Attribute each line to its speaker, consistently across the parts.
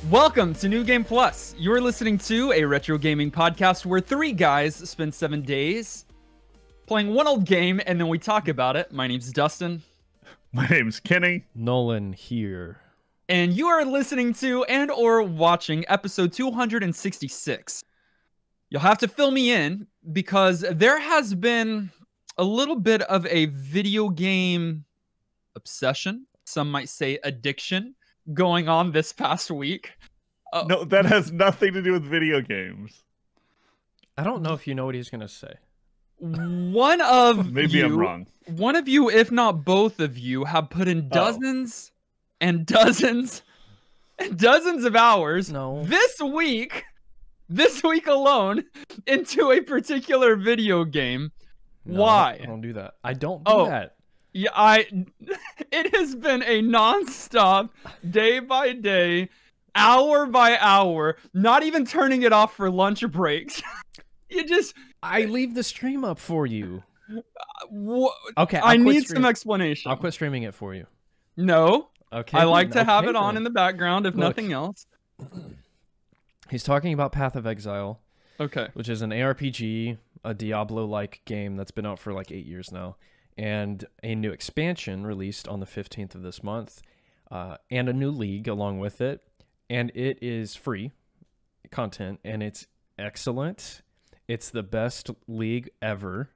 Speaker 1: Welcome to New Game Plus. You're listening to a retro gaming podcast where three guys spend 7 days playing one old game and then we talk about it. My name's Dustin.
Speaker 2: My name's Kenny.
Speaker 3: Nolan here.
Speaker 1: And you are listening to and or watching episode 266. You'll have to fill me in because there has been a little bit of a video game obsession, some might say addiction, going on this past week.
Speaker 2: No, that has nothing to do with video games.
Speaker 3: I don't know if you know what he's going to say.
Speaker 1: One of
Speaker 2: Maybe
Speaker 1: you,
Speaker 2: I'm wrong.
Speaker 1: One of you, if not both of you, have put in dozens and dozens and dozens of hours this week alone into a particular video game.
Speaker 3: No,
Speaker 1: Why?
Speaker 3: I don't do that. I don't do that.
Speaker 1: Yeah, it has been a non-stop, day by day, hour by hour, not even turning it off for lunch breaks.
Speaker 3: I leave the stream up for you.
Speaker 1: Okay, I need some explanation.
Speaker 3: I'll quit streaming it for you.
Speaker 1: No.
Speaker 3: Okay.
Speaker 1: I like to have it on in the background, if nothing else.
Speaker 3: He's talking about Path of Exile.
Speaker 1: Okay.
Speaker 3: Which is an ARPG, a Diablo-like game that's been out for like 8 years now. And a new expansion released on the 15th of this month. And a new league along with it. And it is free content, and it's excellent. It's the best league ever,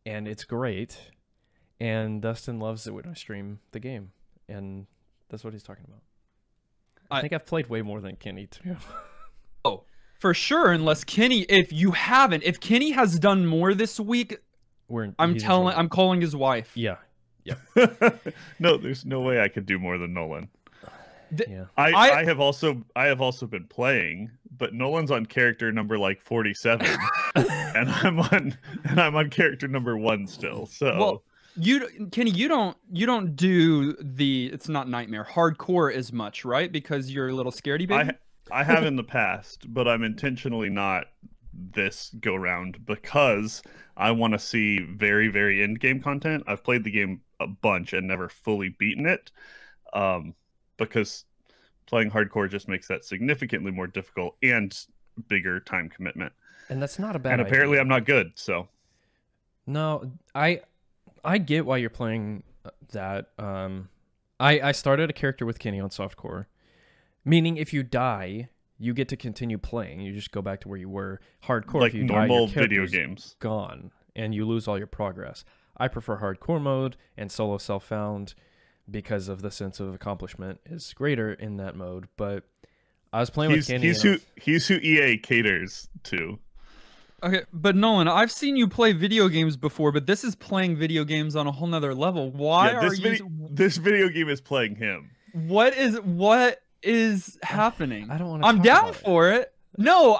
Speaker 3: and it's great. And Dustin loves it when I stream the game, and that's what he's talking about. I think I've played way more than Kenny too.
Speaker 1: Oh, for sure. Unless Kenny, if Kenny has done more this week, I'm calling his wife.
Speaker 3: Yeah.
Speaker 2: No, there's no way I could do more than Nolan.
Speaker 3: Yeah.
Speaker 2: I have also been playing, but Nolan's on character number like 47, and I'm on character number 1 still. So
Speaker 1: Kenny, you don't do the, it's not nightmare, hardcore as much, right? Because you're a little scaredy baby.
Speaker 2: I have in the past, but I'm intentionally not this go round because I want to see very, very end game content. I've played the game a bunch and never fully beaten it. Because playing hardcore just makes that significantly more difficult and bigger time commitment.
Speaker 3: And that's not a bad idea.
Speaker 2: And apparently I'm not good, so.
Speaker 3: No, I get why you're playing that. I started a character with Kenny on softcore, meaning if you die, you get to continue playing. You just go back to where you were. Hardcore,
Speaker 2: like
Speaker 3: if you
Speaker 2: normal
Speaker 3: die, your
Speaker 2: video games,
Speaker 3: gone, and you lose all your progress. I prefer hardcore mode and solo self-found, because of the sense of accomplishment is greater in that mode. But I was playing with Kenny.
Speaker 2: He's who EA caters to.
Speaker 1: Okay, but Nolan, I've seen you play video games before, but this is playing video games on a whole nother level. Why
Speaker 2: this video game is playing him.
Speaker 1: What is happening?
Speaker 3: I don't want to.
Speaker 1: I'm down for it. No,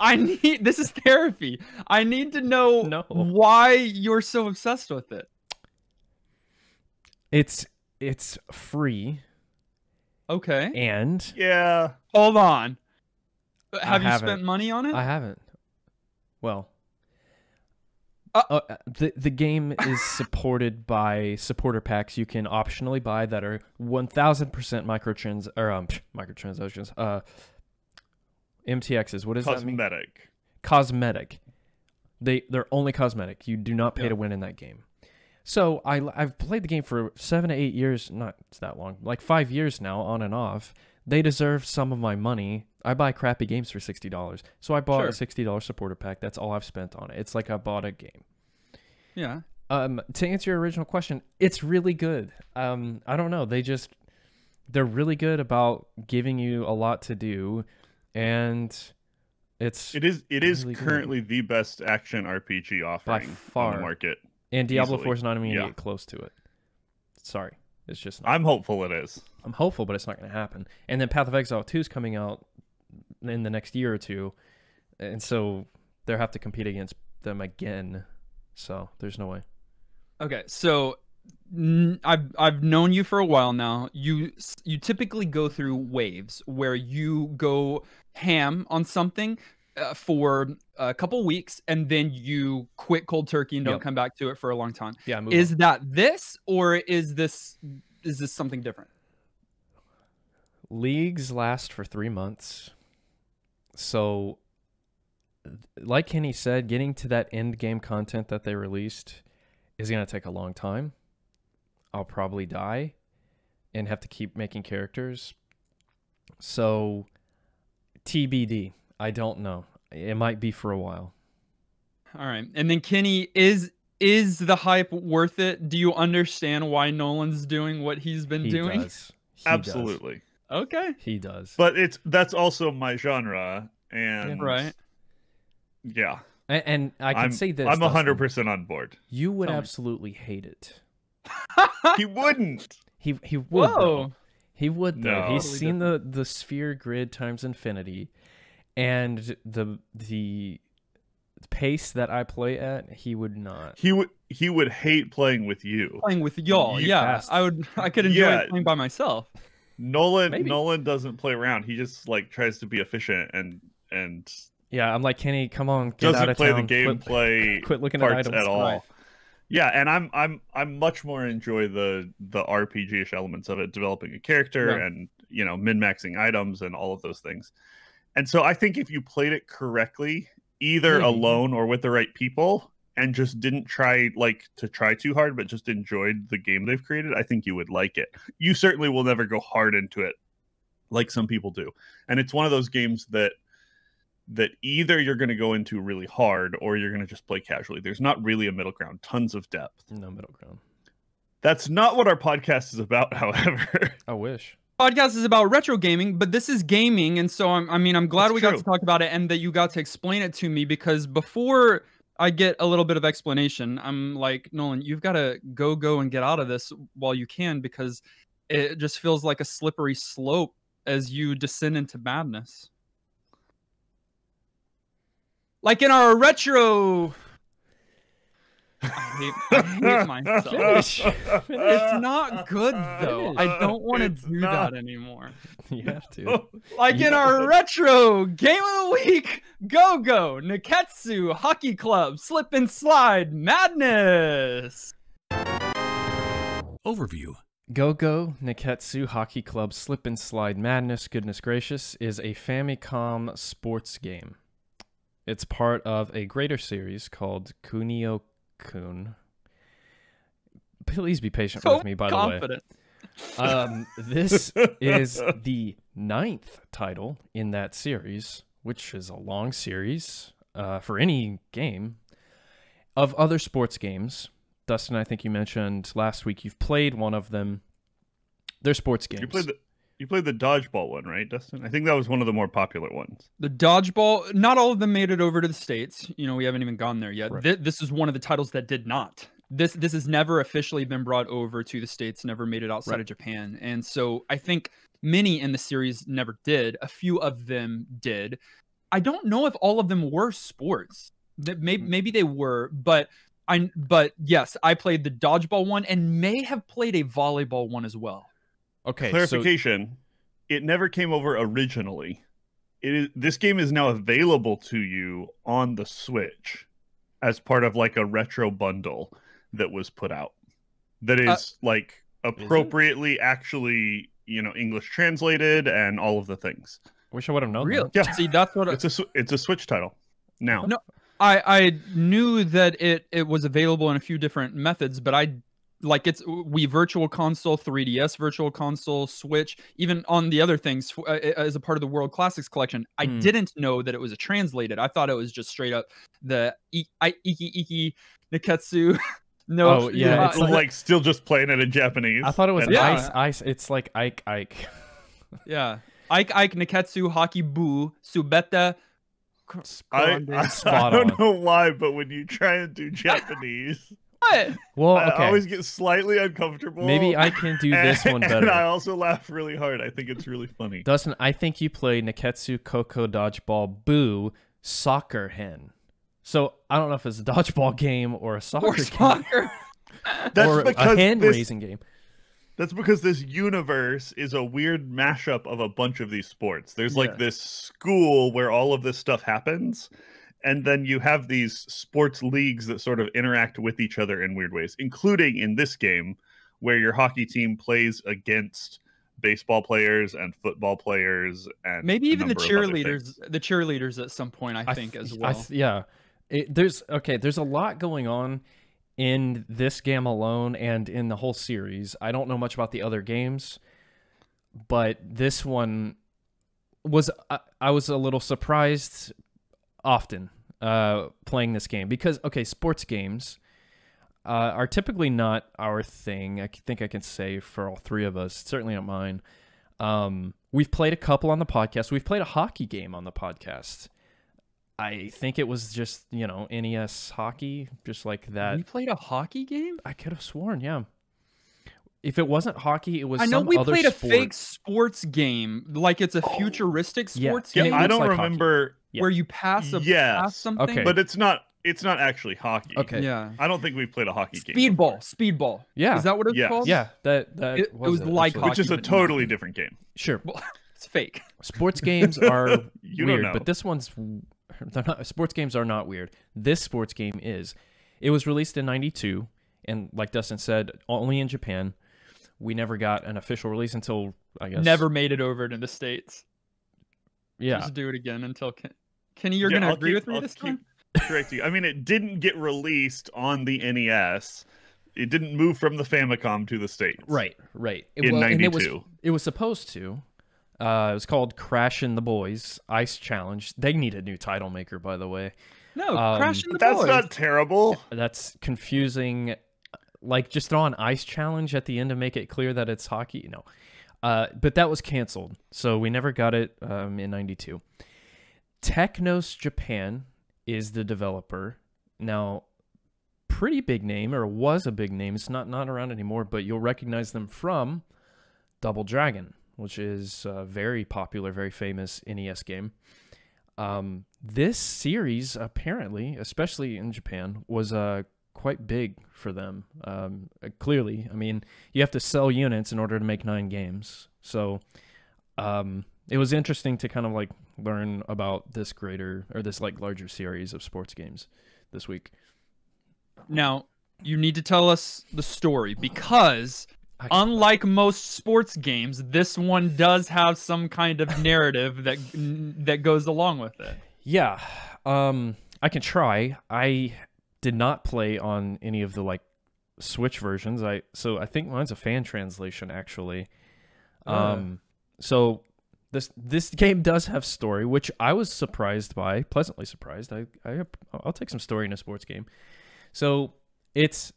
Speaker 1: this is therapy. I need to know why you're so obsessed with it.
Speaker 3: It's free.
Speaker 1: Okay.
Speaker 3: And
Speaker 2: yeah.
Speaker 1: Hold on. Have you spent money on it?
Speaker 3: I haven't. Well, the game is supported by supporter packs you can optionally buy that are 1000% microtransactions. MTXs. What is that mean? Cosmetic. They're only cosmetic. You do not pay to win in that game. So I've played the game for 7 to 8 years, not that long, like 5 years now, on and off. They deserve some of my money. I buy crappy games for $60. So I bought a $60 supporter pack. That's all I've spent on it. It's like I bought a game.
Speaker 1: Yeah.
Speaker 3: To answer your original question, it's really good. I don't know. They're really good about giving you a lot to do, and it is
Speaker 2: really currently the best action RPG offering on the market.
Speaker 3: And Diablo 4 is not even going to get close to it. Sorry. It's just not.
Speaker 2: I'm hopeful it is.
Speaker 3: I'm hopeful, but it's not going to happen. And then Path of Exile 2 is coming out in the next year or two. And so they'll have to compete against them again. So there's no way.
Speaker 1: Okay, so I've known you for a while now. You typically go through waves where you go ham on something for a couple weeks, and then you quit cold turkey and don't come back to it for a long time.
Speaker 3: Yeah.
Speaker 1: Is that this, or is this something different?
Speaker 3: Leagues last for 3 months. So, like Kenny said, getting to that end game content that they released is going to take a long time. I'll probably die and have to keep making characters. So, TBD. I don't know. It might be for a while.
Speaker 1: All right. And then Kenny, is the hype worth it? Do you understand why Nolan's doing what he's been doing?
Speaker 3: Does.
Speaker 2: Absolutely.
Speaker 3: Does.
Speaker 1: Okay.
Speaker 3: He does.
Speaker 2: But that's also my genre, and
Speaker 1: Right.
Speaker 2: Yeah.
Speaker 3: And I can say this.
Speaker 2: I'm
Speaker 3: Dustin,
Speaker 2: 100% on board.
Speaker 3: You would
Speaker 1: Tell me.
Speaker 3: absolutely hate it.
Speaker 2: He wouldn't.
Speaker 3: He would.
Speaker 1: Whoa.
Speaker 3: Though. He would though.
Speaker 2: No.
Speaker 3: He's
Speaker 1: Totally
Speaker 3: seen the sphere grid times infinity, and the pace that I play at. He would not.
Speaker 2: He would hate playing with you.
Speaker 1: Playing with y'all.
Speaker 2: You
Speaker 1: Yeah.
Speaker 3: asked.
Speaker 1: I could enjoy
Speaker 2: Yeah.
Speaker 1: playing by myself.
Speaker 2: Nolan
Speaker 3: Maybe.
Speaker 2: doesn't play around. He just like tries to be efficient and
Speaker 3: Yeah, I'm like, Kenny, come on, get out
Speaker 2: doesn't
Speaker 3: of
Speaker 2: play
Speaker 3: town.
Speaker 2: the gameplay
Speaker 3: Quit looking at
Speaker 2: parts
Speaker 3: items.
Speaker 2: at all.
Speaker 1: Right.
Speaker 2: Yeah, and I'm much more enjoy the RPG-ish elements of it, developing a character
Speaker 1: Yeah.
Speaker 2: and min-maxing items and all of those things. And so I think if you played it correctly, either
Speaker 3: Maybe.
Speaker 2: alone or with the right people, and just didn't try too hard, but just enjoyed the game they've created, I think you would like it. You certainly will never go hard into it like some people do. And it's one of those games that either you're going to go into really hard or you're going to just play casually. There's not really a middle ground. Tons of depth.
Speaker 3: No middle ground.
Speaker 2: That's not what our podcast is about, however.
Speaker 3: I wish.
Speaker 1: Podcast is about retro gaming, but this is gaming, and so I'm glad
Speaker 2: That's
Speaker 1: we got
Speaker 2: true.
Speaker 1: to talk about it and that you got to explain it to me, because before I get a little bit of explanation, I'm like, Nolan, you've got to go and get out of this while you can, because it just feels like a slippery slope as you descend into madness. Like in our retro... I hate myself.
Speaker 3: Finish.
Speaker 1: It's not good, though.
Speaker 3: Finish.
Speaker 1: I don't want to
Speaker 2: It's
Speaker 1: do
Speaker 2: not.
Speaker 1: that anymore.
Speaker 3: You have to.
Speaker 1: Like in our retro game of the week, go Nekketsu Hockey Club Slip and Slide Madness.
Speaker 4: Overview.
Speaker 3: Go Nekketsu Hockey Club Slip and Slide Madness, goodness gracious, is a Famicom sports game. It's part of a greater series called Kunio-kun. Please be patient with me, by
Speaker 1: confident.
Speaker 3: the way. This is the 9th title in that series, which is a long series for any game, of other sports games. Dustin, I think you mentioned last week you've played one of them. They're sports games.
Speaker 2: You played the dodgeball one, right, Dustin? I think that was one of the more popular ones.
Speaker 1: The dodgeball, not all of them made it over to the States. We haven't even gone there yet.
Speaker 3: Right.
Speaker 1: This is one of the titles that did not. This has never officially been brought over to the States, never made it outside of Japan. And so I think many in the series never did. A few of them did. I don't know if all of them were sports. Maybe they were, but yes, I played the dodgeball one and may have played a volleyball one as well.
Speaker 3: Okay,
Speaker 2: Clarification, it never came over originally. This game is now available to you on the Switch as part of like a retro bundle that was put out. That is like appropriately actually, English translated and all of the things.
Speaker 3: wish I would have known.
Speaker 1: Really?
Speaker 3: That.
Speaker 2: Yeah.
Speaker 1: See, that's what
Speaker 2: It's a Switch title now.
Speaker 1: No, I knew that it was available in a few different methods, but it's Wii Virtual Console, 3DS Virtual Console, Switch, even on the other things as a part of the World Classics collection. I didn't know that it was translated. I thought it was just straight up the Ike Ike Nekketsu. No,
Speaker 3: Oh, yeah,
Speaker 2: It's like still just playing it in Japanese.
Speaker 3: I thought it was
Speaker 2: And-
Speaker 3: ice. It's like Ike Ike.
Speaker 1: yeah, Ike Ike Nekketsu Hockey Bu Subette Koronde.
Speaker 2: I
Speaker 3: Spot
Speaker 2: don't
Speaker 3: on.
Speaker 2: know why, but when you try and do Japanese,
Speaker 1: What?
Speaker 3: Well,
Speaker 2: I
Speaker 3: okay.
Speaker 2: always get slightly uncomfortable.
Speaker 3: Maybe I can do this one
Speaker 2: And I
Speaker 3: better.
Speaker 2: also laugh really hard. I think it's really funny.
Speaker 3: Dustin, I think you played Nekketsu Koko Dodgeball Boo Soccer Hen. So I don't know if it's a dodgeball game or a soccer
Speaker 1: Or
Speaker 3: game
Speaker 1: soccer?
Speaker 2: That's
Speaker 3: or a
Speaker 2: because
Speaker 3: hen
Speaker 2: this,
Speaker 3: raising game.
Speaker 2: That's because this universe is a weird mashup of a bunch of these sports. There's like
Speaker 1: Yeah.
Speaker 2: this school where all of this stuff happens, and then you have these sports leagues that sort of interact with each other in weird ways, including in this game where your hockey team plays against baseball players and football players and
Speaker 1: maybe even the
Speaker 2: number of other
Speaker 1: cheerleaders.
Speaker 2: things.
Speaker 1: The cheerleaders at some point, I think, as well.
Speaker 3: Yeah, there's a lot going on in this game alone and in the whole series. I don't know much about the other games, but this one was I was a little surprised often playing this game because sports games are typically not our thing. I think I can say for all three of us, certainly not mine. We've played a couple on the podcast. We've played a hockey game on the podcast. I think it was just, NES hockey, just like that.
Speaker 1: We played a hockey game?
Speaker 3: I could have sworn, yeah. If it wasn't hockey, it was
Speaker 1: I know
Speaker 3: some
Speaker 1: we
Speaker 3: other
Speaker 1: played
Speaker 3: sport.
Speaker 1: a fake sports game, like it's a futuristic sports game.
Speaker 2: I don't remember
Speaker 1: where you pass pass something.
Speaker 3: Okay.
Speaker 2: but it's not actually hockey.
Speaker 3: Okay.
Speaker 1: Yeah.
Speaker 2: I don't think we've played a hockey game.
Speaker 1: Speedball.
Speaker 3: Yeah.
Speaker 1: Is that what it's
Speaker 2: Yes.
Speaker 1: called?
Speaker 3: Yeah, that
Speaker 1: It was like
Speaker 3: actually.
Speaker 1: hockey.
Speaker 2: Which is a
Speaker 1: but
Speaker 2: totally different game.
Speaker 3: Sure.
Speaker 1: Well, it's fake.
Speaker 3: Sports games are
Speaker 2: You
Speaker 3: weird,
Speaker 2: don't know.
Speaker 3: but this one's they're not. Sports games are not weird. This sports game is. It was released in '92, and like Dustin said, only in Japan. We never got an official release until, I guess,
Speaker 1: Never made it over to the States.
Speaker 3: Yeah,
Speaker 1: Just do it again until Kenny, you're
Speaker 2: Yeah,
Speaker 1: gonna
Speaker 2: I'll
Speaker 1: agree
Speaker 2: keep-
Speaker 1: with me
Speaker 2: I'll
Speaker 1: this
Speaker 2: keep
Speaker 1: time?
Speaker 2: correcting you. I mean, it didn't get released on the NES. It didn't move from the Famicom to the States.
Speaker 3: right.
Speaker 2: In
Speaker 3: and
Speaker 2: '92.
Speaker 3: it was supposed to. It was called Crashin' the Boys Ice Challenge. They need a new title maker, by the way.
Speaker 1: No, crashing the
Speaker 2: That's
Speaker 1: boys.
Speaker 2: not terrible.
Speaker 3: That's confusing. Like, just throw an ice challenge at the end to make it clear that it's hockey. No. But that was canceled, so we never got it in '92. Technos Japan is the developer. Now, pretty big name, or was a big name. It's not around anymore, but you'll recognize them from Double Dragon, which is a very popular, very famous NES game. This series, apparently, especially in Japan, was quite big for them. Clearly, I mean, you have to sell units in order to make 9 games. So it was interesting to kind of like learn about this larger series of sports games this week.
Speaker 1: Now, you need to tell us the story because unlike most sports games, this one does have some kind of narrative that goes along with it.
Speaker 3: Yeah, I can try. I did not play on any of the Switch versions. So I think mine's a fan translation actually. So this game does have story, which I was surprised by, pleasantly surprised. I'll take some story in a sports game. So it's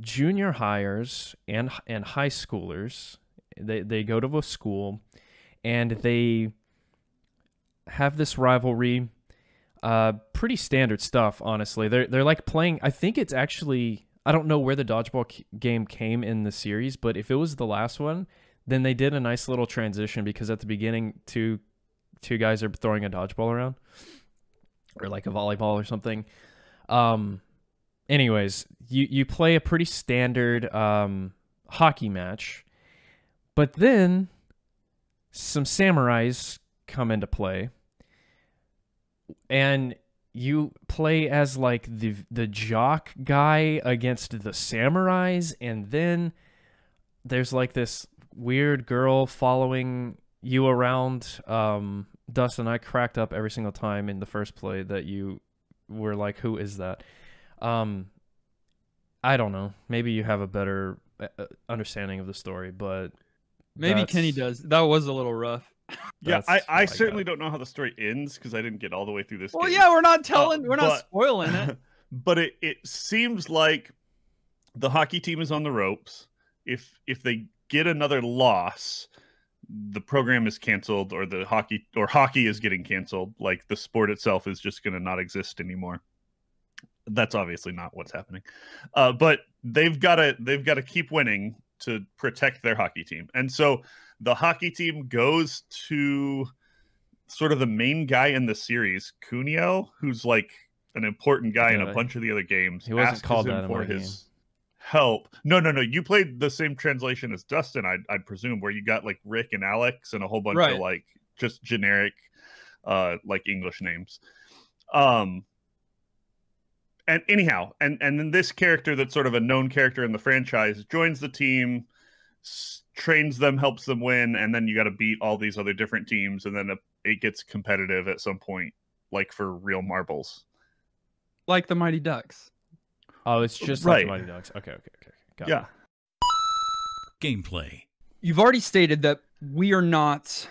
Speaker 3: junior hires and high schoolers. They go to a school and they have this rivalry. Pretty standard stuff, honestly. They're like playing. I think it's actually. I don't know where the dodgeball game came in the series, but if it was the last one, then they did a nice little transition because at the beginning, two guys are throwing a dodgeball around, or like a volleyball or something. Anyways, you play a pretty standard hockey match, but then some samurais come into play. And you play as like the jock guy against the samurais, and then there's like this weird girl following you around. Dustin, I cracked up every single time in the first play that you were like, "Who is that?" I don't know. Maybe you have a better understanding of the story, but
Speaker 1: maybe Kenny does. That was a little rough.
Speaker 2: Yeah,
Speaker 3: That's
Speaker 2: I
Speaker 3: what
Speaker 2: certainly
Speaker 3: got.
Speaker 2: don't know how the story ends because I didn't get all the way through this
Speaker 1: Well,
Speaker 2: game.
Speaker 1: yeah, we're not spoiling it.
Speaker 2: But it seems like the hockey team is on the ropes. If they get another loss, the program is canceled, or hockey is getting canceled. Like the sport itself is just going to not exist anymore. That's obviously not what's happening. But they've got to keep winning to protect their hockey team, and so the hockey team goes to sort of the main guy in the series, Kunio, who's like an important guy in a bunch of the other games.
Speaker 3: He wasn't
Speaker 2: asks
Speaker 3: called
Speaker 2: him
Speaker 3: that in
Speaker 2: for
Speaker 3: my
Speaker 2: his help. No. You played the same translation as Dustin, I'd presume, where you got like Rick and Alex and a whole bunch of like just generic like English names. And anyhow, and then this character that's sort of a known character in the franchise joins the team. trains them, helps them win, and then you got to beat all these other different teams, and then it gets competitive at some point, like for real marbles.
Speaker 1: Like the Mighty Ducks.
Speaker 3: Oh, it's just
Speaker 2: Right.
Speaker 3: like the Mighty Ducks. Okay. Got it.
Speaker 2: Yeah.
Speaker 4: Gameplay.
Speaker 1: You've already stated that we are not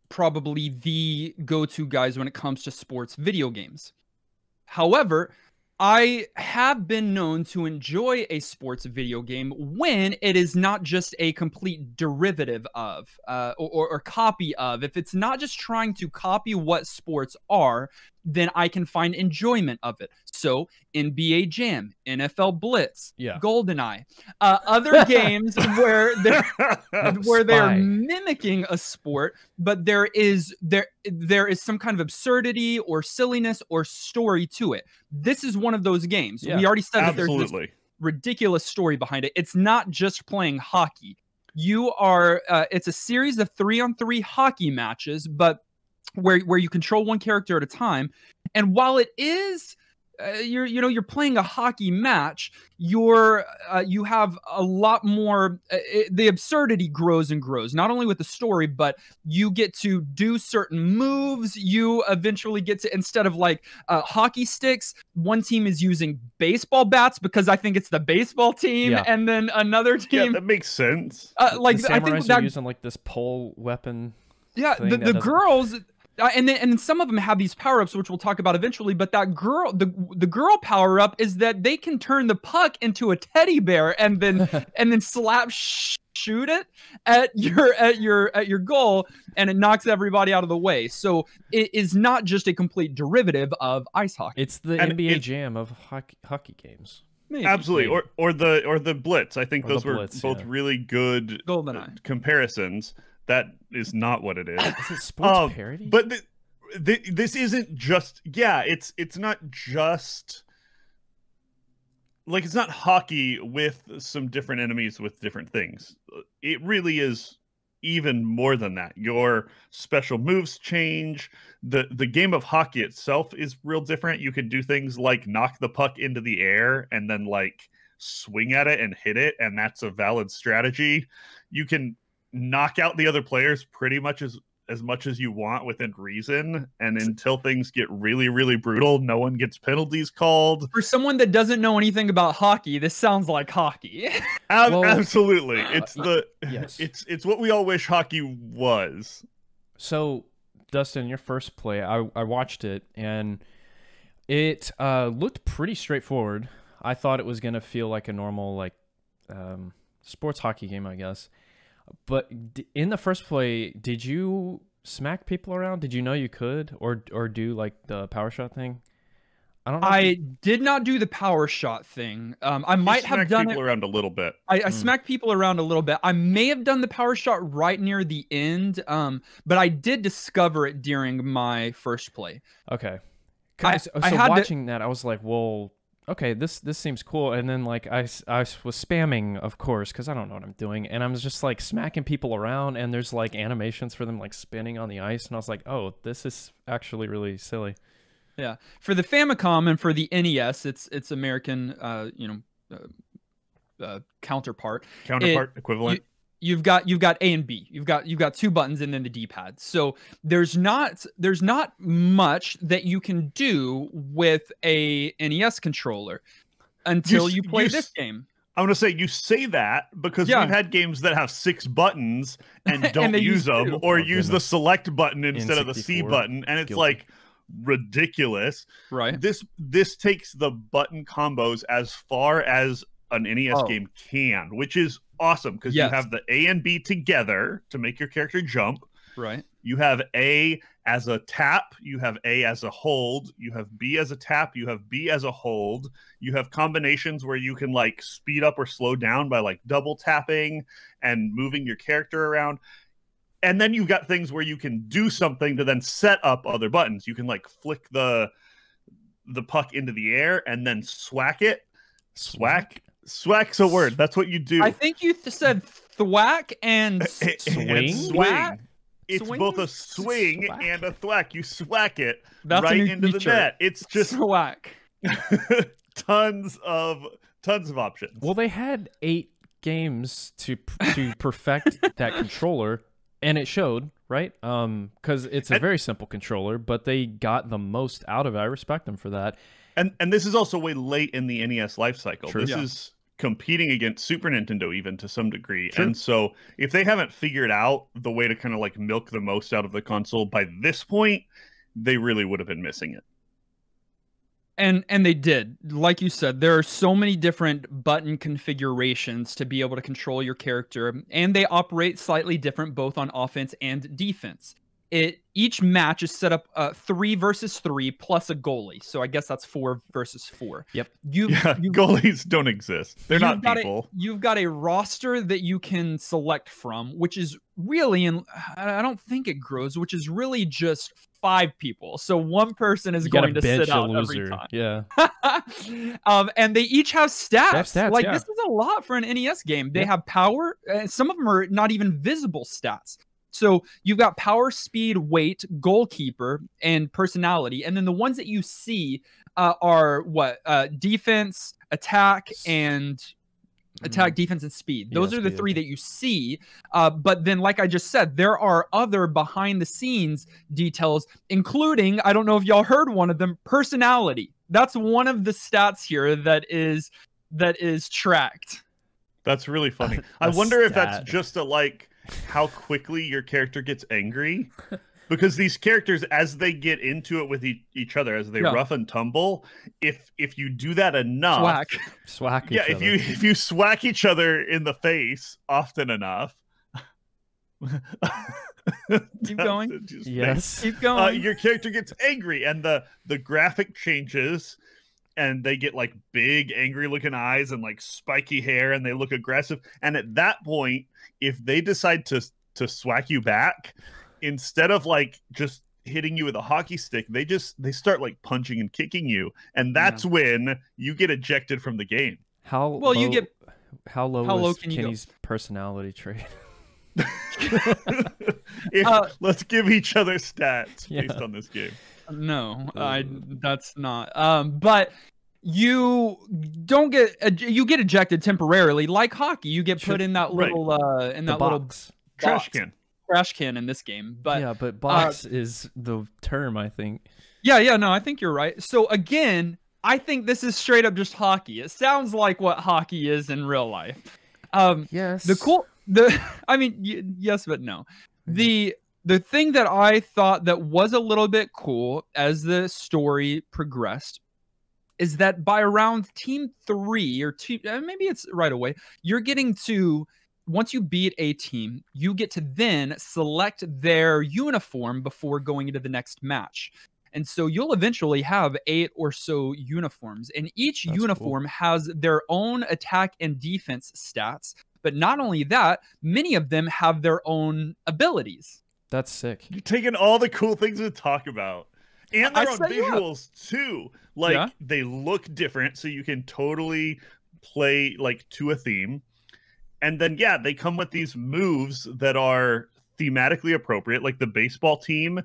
Speaker 1: probably the go-to guys when it comes to sports video games. However, I have been known to enjoy a sports video game when it is not just a complete derivative of or copy of. If it's not just trying to copy what sports are, then I can find enjoyment of it. So NBA Jam, NFL Blitz,
Speaker 3: Yeah.
Speaker 1: GoldenEye, other games where they're
Speaker 3: Spy.
Speaker 1: mimicking a sport, but there is some kind of absurdity or silliness or story to it. This is one of those games.
Speaker 3: Yeah.
Speaker 1: We already said that there's this
Speaker 2: Absolutely.
Speaker 1: ridiculous story behind it. It's not just playing hockey. You are it's a series of 3-on-3 hockey matches, but where you control one character at a time. And while it is you're playing a hockey match, you have a lot more the absurdity grows and grows, not only with the story, but you get to do certain moves. You eventually get to, instead of like hockey sticks, one team is using baseball bats because I think it's the baseball team,
Speaker 3: Yeah.
Speaker 1: and then another
Speaker 2: Yeah,
Speaker 1: team
Speaker 2: that makes sense.
Speaker 1: like
Speaker 3: the
Speaker 1: I think
Speaker 3: samurais
Speaker 1: that
Speaker 3: are using like this pole weapon.
Speaker 1: yeah,
Speaker 3: thing
Speaker 1: the
Speaker 3: that doesn't-
Speaker 1: girls, and then some of them have these power ups, which we'll talk about eventually. But that girl, the girl power up is that they can turn the puck into a teddy bear and then shoot it at your goal, and it knocks everybody out of the way. So it is not just a complete derivative of ice hockey.
Speaker 3: It's the
Speaker 2: And
Speaker 3: NBA
Speaker 2: it-
Speaker 3: Jam of hockey games.
Speaker 1: Maybe.
Speaker 2: Absolutely,
Speaker 3: Maybe.
Speaker 2: or the Blitz. I think
Speaker 3: Or the
Speaker 2: those were
Speaker 3: Blitz,
Speaker 2: both
Speaker 3: yeah.
Speaker 2: really good
Speaker 1: GoldenEye.
Speaker 2: comparisons. That is not what it is.
Speaker 3: Is it sports parody?
Speaker 2: But this isn't just. Yeah, it's not just. Like, it's not hockey with some different enemies with different things. It really is even more than that. Your special moves change. The game of hockey itself is real different. You can do things like knock the puck into the air and then like swing at it and hit it, and that's a valid strategy. You can knock out the other players pretty much as much as you want within reason, and until things get really, really brutal, no one gets penalties called.
Speaker 1: For someone that doesn't know anything about hockey, this sounds like hockey.
Speaker 3: Well,
Speaker 2: Absolutely, it's
Speaker 3: yes.
Speaker 2: it's what we all wish hockey was.
Speaker 3: So, Dustin, your first play, I watched it, and it looked pretty straightforward. I thought it was going to feel like a normal like sports hockey game, I guess. But in the first play, did you smack people around? Did you know you could, or do like the power shot thing? I don't know.
Speaker 1: I did not do the power shot thing. I might have done
Speaker 2: people
Speaker 1: it.
Speaker 2: around a little bit.
Speaker 1: I smacked people around a little bit. I may have done the power shot right near the end, but I did discover it during my first play.
Speaker 3: Okay.
Speaker 1: I
Speaker 3: So
Speaker 1: had to-
Speaker 3: watching that, I was like, well, okay, this seems cool. And then like I was spamming, of course, because I don't know what I'm doing, and I was just like smacking people around, and there's like animations for them like spinning on the ice, and I was like, oh, this is actually really silly.
Speaker 1: Yeah, for the Famicom and for the NES, it's American, counterpart.
Speaker 2: Equivalent.
Speaker 1: You've got A and B. You've got two buttons and then the D-pad. So there's not much that you can do with a NES controller until you play this game.
Speaker 2: I want to say you say that because
Speaker 1: Yeah.
Speaker 2: we've had games that have 6 buttons and don't
Speaker 1: they
Speaker 2: use
Speaker 1: use
Speaker 2: them,
Speaker 1: two.
Speaker 2: or
Speaker 3: Oh,
Speaker 2: use the
Speaker 3: goodness.
Speaker 2: select button instead of the C
Speaker 3: N64.
Speaker 2: button, and it's
Speaker 3: Guilty.
Speaker 2: like ridiculous.
Speaker 1: Right.
Speaker 2: This takes the button combos as far as an NES
Speaker 1: Oh.
Speaker 2: game can, which is awesome because
Speaker 1: Yes.
Speaker 2: you have the A and B together to make your character jump.
Speaker 1: Right.
Speaker 2: You have A as a tap, you have A as a hold, you have B as a tap, you have B as a hold. You have combinations where you can like speed up or slow down by like double tapping and moving your character around. And then you've got things where you can do something to then set up other buttons. You can like flick the puck into the air and then swack it. Swack's a word. That's what you do.
Speaker 1: I think you said thwack and
Speaker 2: And
Speaker 3: Swing?
Speaker 2: swing. It's
Speaker 1: Swing?
Speaker 2: both a swing
Speaker 3: Swack.
Speaker 2: and a thwack. You swack it
Speaker 1: That's a
Speaker 2: right
Speaker 1: new
Speaker 2: into the
Speaker 1: feature.
Speaker 2: net. It's just
Speaker 1: thwack.
Speaker 2: tons of options.
Speaker 3: Well, they had 8 games to perfect that controller, and it showed, right? Because it's a very simple controller, but they got the most out of it. I respect them for that.
Speaker 2: And this is also way late in the NES life cycle.
Speaker 3: True.
Speaker 2: This is competing against Super Nintendo even to some degree.
Speaker 3: True.
Speaker 2: And so if they haven't figured out the way to kind of like milk the most out of the console by this point, they really would have been missing it.
Speaker 1: And they did. Like you said, there are so many different button configurations to be able to control your character, and they operate slightly different both on offense and defense. Each match is set up 3 versus 3 plus a goalie. So I guess that's 4 versus 4.
Speaker 3: Yep.
Speaker 2: Goalies don't exist. They're not people.
Speaker 1: You've got a roster that you can select from, which is really, and I don't think it grows, which is really just 5 people. So one person is going to sit out every time.
Speaker 3: Yeah.
Speaker 1: And they each have stats.
Speaker 3: Yeah.
Speaker 1: This is a lot for an NES game. They have power. Some of them are not even visible stats. So you've got power, speed, weight, goalkeeper, and personality. And then the ones that you see are what? Defense, attack, and defense, and speed. Those are the 3 that you see. But then, like I just said, there are other behind-the-scenes details, including, I don't know if y'all heard one of them, personality. That's one of the stats here that is tracked.
Speaker 2: That's really funny. I wonder if that's just how quickly your character gets angry, because these characters, as they get into it with each other, as they rough and tumble, if you do that enough,
Speaker 3: swack
Speaker 2: if you swack each other in the face often enough,
Speaker 1: keep going.
Speaker 3: Yes,
Speaker 1: keep going.
Speaker 2: Your character gets angry, and the graphic changes. And they get like big, angry looking eyes and like spiky hair, and they look aggressive. And at that point, if they decide to swack you back, instead of like just hitting you with a hockey stick, they start like punching and kicking you. And that's when you get ejected from the game.
Speaker 3: How low is Kenny's personality trait?
Speaker 2: Let's give each other stats based on this game.
Speaker 1: No, that's not. But you don't get you get ejected temporarily, like hockey. You get put in that little
Speaker 3: box.
Speaker 2: Trash can
Speaker 1: in this game. But
Speaker 3: but box is the term, I think.
Speaker 1: Yeah, no, I think you're right. So again, I think this is straight up just hockey. It sounds like what hockey is in real life.
Speaker 3: Yes.
Speaker 1: Yes, but no. The thing that I thought that was a little bit cool as the story progressed is that by around team 3 or 2, maybe it's right away, you're getting to, once you beat a team, you get to then select their uniform before going into the next match. And so you'll eventually have 8 or so uniforms, and each uniform has their own attack and defense stats. But not only that, many of them have their own abilities.
Speaker 3: That's sick.
Speaker 2: You're taking all the cool things to talk about. And their own visuals, too. Like, they look different, so you can totally play, like, to a theme. And then, they come with these moves that are thematically appropriate. Like, the baseball team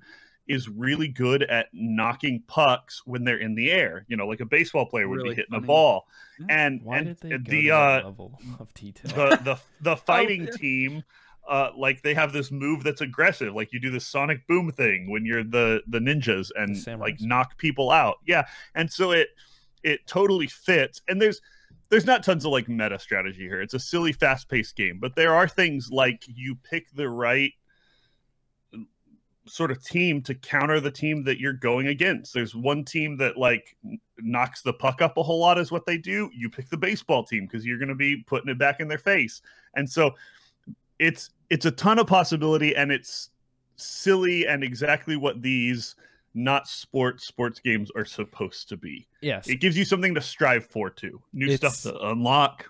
Speaker 2: is really good at knocking pucks when they're in the air. You know, like a baseball player would be hitting a ball. And
Speaker 3: why did they go to that level of detail?
Speaker 2: The fighting team... like they have this move that's aggressive, like you do the sonic boom thing when you're the ninjas and like knock people out. Yeah, and so it totally fits. And there's not tons of like meta strategy here. It's a silly, fast-paced game, but there are things like you pick the right sort of team to counter the team that you're going against. There's one team that like knocks the puck up a whole lot is what they do. You pick the baseball team because you're going to be putting it back in their face. And so it's a ton of possibility, and it's silly and exactly what these not sports games are supposed to be.
Speaker 3: Yes.
Speaker 2: It gives you something to strive for too. New stuff to unlock.